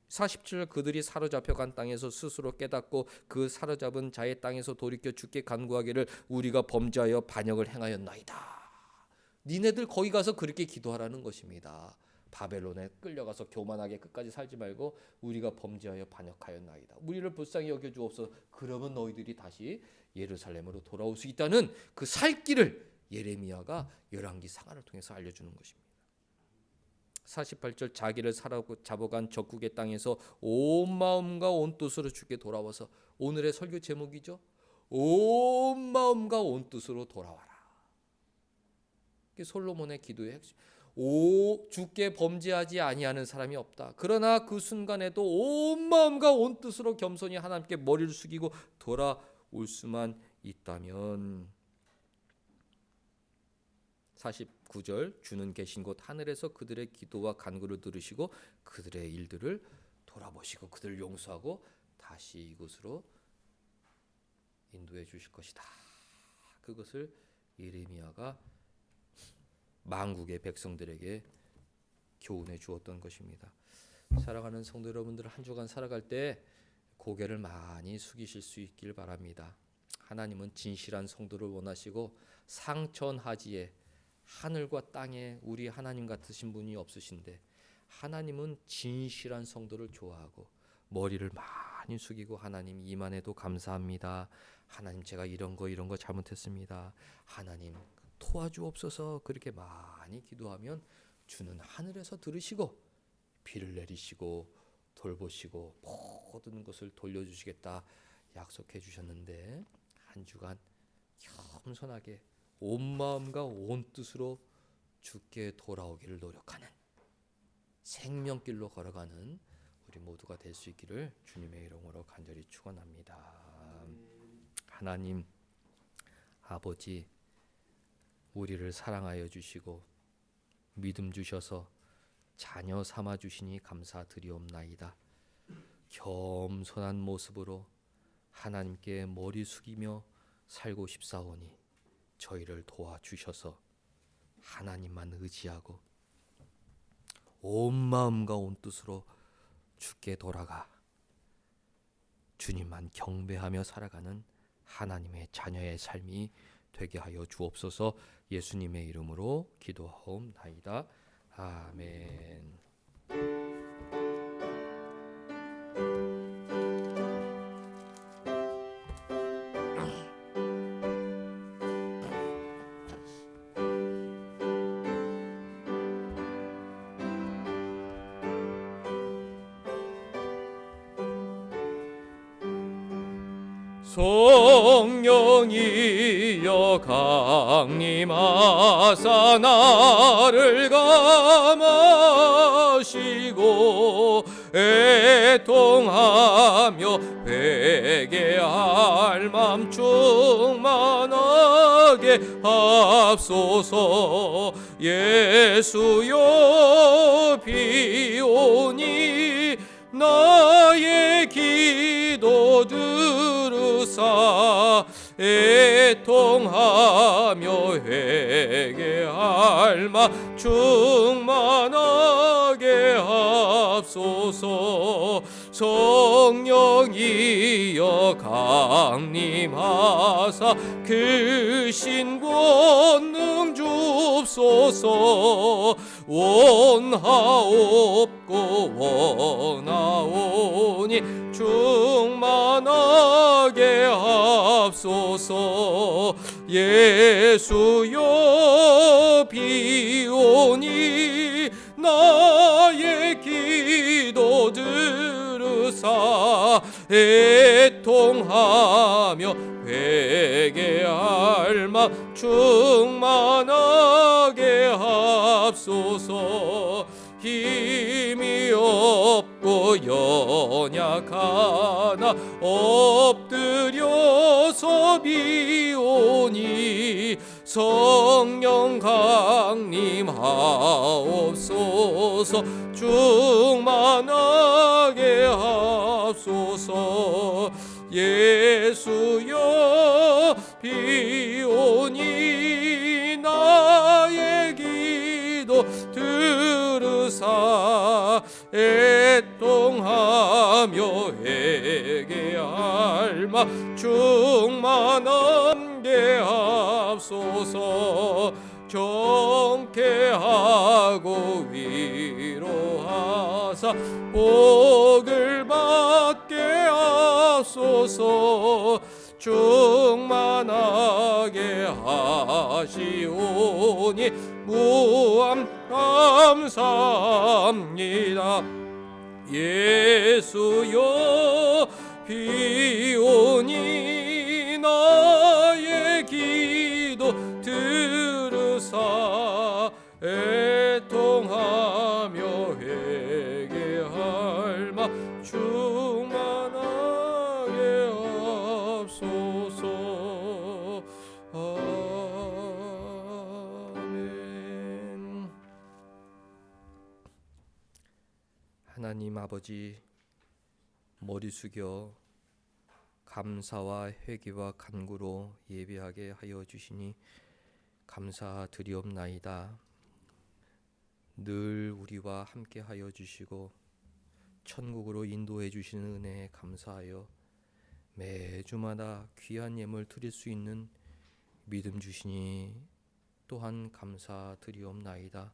47절 그들이 사로잡혀간 땅에서 스스로 깨닫고 그 사로잡은 자의 땅에서 돌이켜 주께 간구하기를 우리가 범죄하여 반역을 행하였나이다. 니네들 거기 가서 그렇게 기도하라는 것입니다. 바벨론에 끌려가서 교만하게 끝까지 살지 말고 우리가 범죄하여 반역하였나이다. 우리를 불쌍히 여겨주옵소서. 그러면 너희들이 다시 예루살렘으로 돌아올 수 있다는 그 살 길을 예레미야가 열왕기 상하를 통해서 알려주는 것입니다. 48절 자기를 사로잡아간 적국의 땅에서 온 마음과 온 뜻으로 주께 돌아와서 오늘의 설교 제목이죠. 온 마음과 온 뜻으로 돌아와라. 이게 솔로몬의 기도의 핵심. 주께 범죄하지 아니하는 사람이 없다. 그러나 그 순간에도 온 마음과 온 뜻으로 겸손히 하나님께 머리를 숙이고 돌아올 수만 있다면 49절 주는 계신 곳 하늘에서 그들의 기도와 간구를 들으시고 그들의 일들을 돌아보시고 그들을 용서하고 다시 이곳으로 인도해 주실 것이다. 그것을 예레미야가 만국의 백성들에게 교훈해 주었던 것입니다. 사랑하는 성도 여러분들, 한 주간 살아갈 때 고개를 많이 숙이실 수 있길 바랍니다. 하나님은 진실한 성도를 원하시고 상천하지에 하늘과 땅에 우리 하나님 같으신 분이 없으신데 하나님은 진실한 성도를 좋아하고 머리를 많이 숙이고 하나님 이만해도 감사합니다. 하나님 제가 이런 거 잘못했습니다. 하나님 도와주옵소서. 그렇게 많이 기도하면 주는 하늘에서 들으시고 비를 내리시고 돌보시고 모든 것을 돌려주시겠다 약속해 주셨는데 한 주간 겸손하게 온 마음과 온 뜻으로 주께 돌아오기를 노력하는 생명길로 걸어가는 우리 모두가 될 수 있기를 주님의 이름으로 간절히 축원합니다. 하나님 아버지, 우리를 사랑하여 주시고 믿음 주셔서 자녀 삼아 주시니 감사드리옵나이다. 겸손한 모습으로 하나님께 머리 숙이며 살고 싶사오니 저희를 도와주셔서 하나님만 의지하고 온 마음과 온 뜻으로 주께 돌아가 주님만 경배하며 살아가는 하나님의 자녀의 삶이 되게 하여 주옵소서. 예수님의 이름으로 기도하옵나이다. 아멘. 성령이여 강림하사 나를 감하시고 애통하며 회개할 맘 충만하게 합소서. 예수여 비오니 나의 기도 들으사 애통하며 회개할 맘 충만하게 합소서. 성령이여 강림하사 그 신권능 줍소서. 원하옵고 원하오니 충만하게 합소서. 예수여 비오니 나의 기도 들으사 애통하며 회개할 맘 충만하게 합소서. 힘이 없고 연약하나 엎드려서 비오니 성령 강림하옵소서. 충만하게 하소서. 예수여 비오니 나의 기도 들으사 애통하며 회개할 마 충만하게 하소서. 정케하고 위로하사 복을 받게 하소서. 충만하게 하시오니 무함 감사합니다. 예수여 비오니 나의 기도 들으사 애통하며 회개할 마 충만하게 하소서. 아멘. 하나님 아버지, 머리 숙여 감사와 회개와 간구로 예배하게 하여 주시니 감사드리옵나이다. 늘 우리와 함께 하여 주시고 천국으로 인도해 주시는 은혜에 감사하여 매주마다 귀한 예물 드릴 수 있는 믿음 주시니 또한 감사드리옵나이다.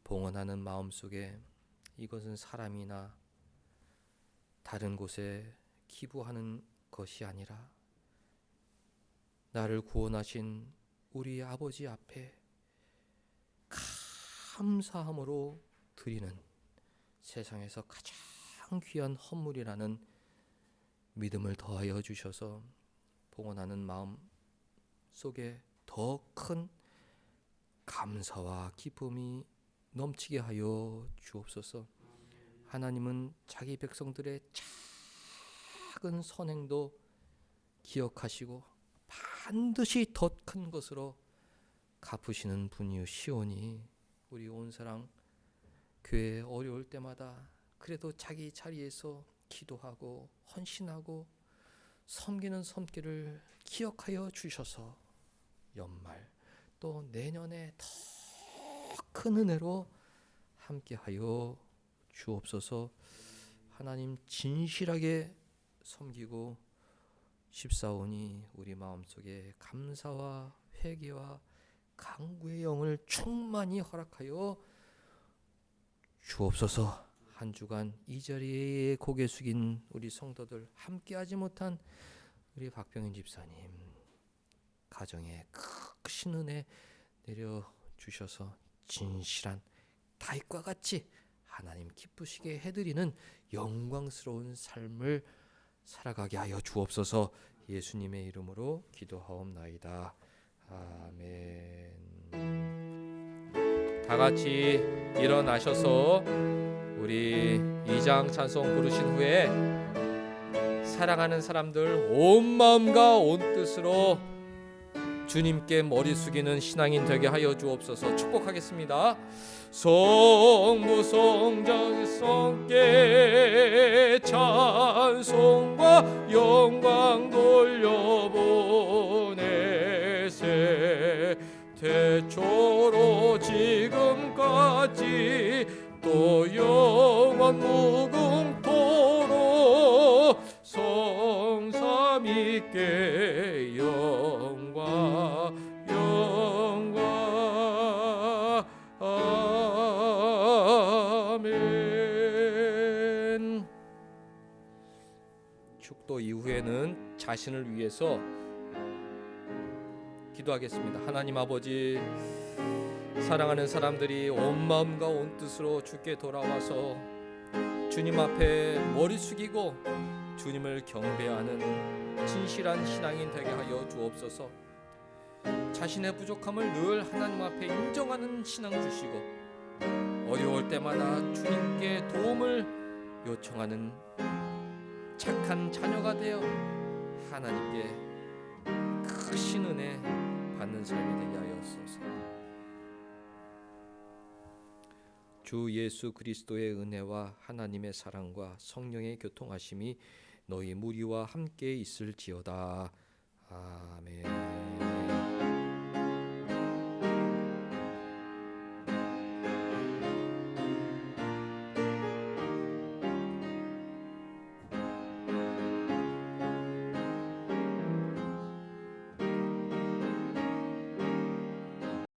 봉헌하는 마음속에 이것은 사람이나 다른 곳에 기부하는 것이 아니라 나를 구원하신 우리 아버지 앞에 감사함으로 드리는 세상에서 가장 귀한 헌물이라는 믿음을 더하여 주셔서 봉헌하는 마음 속에 더 큰 감사와 기쁨이 넘치게 하여 주옵소서. 하나님은 자기 백성들의 작은 선행도 기억하시고 반드시 더 큰 것으로 갚으시는 분이시오니 우리 온사랑 교회 어려울 때마다 그래도 자기 자리에서 기도하고 헌신하고 섬기는 손길을 기억하여 주셔서 연말 또 내년에 더 큰 은혜로 함께하여 주옵소서. 하나님 진실하게 섬기고 싶사오니 우리 마음속에 감사와 회개와 간구의 영을 충만히 허락하여 주옵소서. 한 주간 이 자리에 고개 숙인 우리 성도들, 함께하지 못한 우리 박병인 집사님 가정에 크신 은혜 내려주셔서 진실한 다윗과 같이 하나님 기쁘시게 해드리는 영광스러운 삶을 살아가게 하여 주옵소서. 예수님의 이름으로 기도하옵나이다. 아멘. 다 같이 일어나셔서 우리 2장 찬송 부르신 후에 사랑하는 사람들 온 마음과 온 뜻으로 주님께 머리 숙이는 신앙인 되게 하여 주옵소서. 축복하겠습니다. 성부 성자 성께 찬송과 영광 돌려보내세. 태초로 지금까지 또 영원 무궁토록 성삼위께 영광 아멘. 축도 이후에는 자신을 위해서 기도하겠습니다. 하나님 아버지, 사랑하는 사람들이 온 마음과 온 뜻으로 주께 돌아와서 주님 앞에 머리 숙이고 주님을 경배하는 진실한 신앙인 되게 하여 주옵소서. 자신의 부족함을 늘 하나님 앞에 인정하는 신앙 주시고 어려울 때마다 주님께 도움을 요청하는 착한 자녀가 되어 하나님께 크신 은혜 받는 삶이 되게 하였소서. 주 예수 그리스도의 은혜와 하나님의 사랑과 성령의 교통하심이 너희 무리와 함께 있을지어다. 아멘.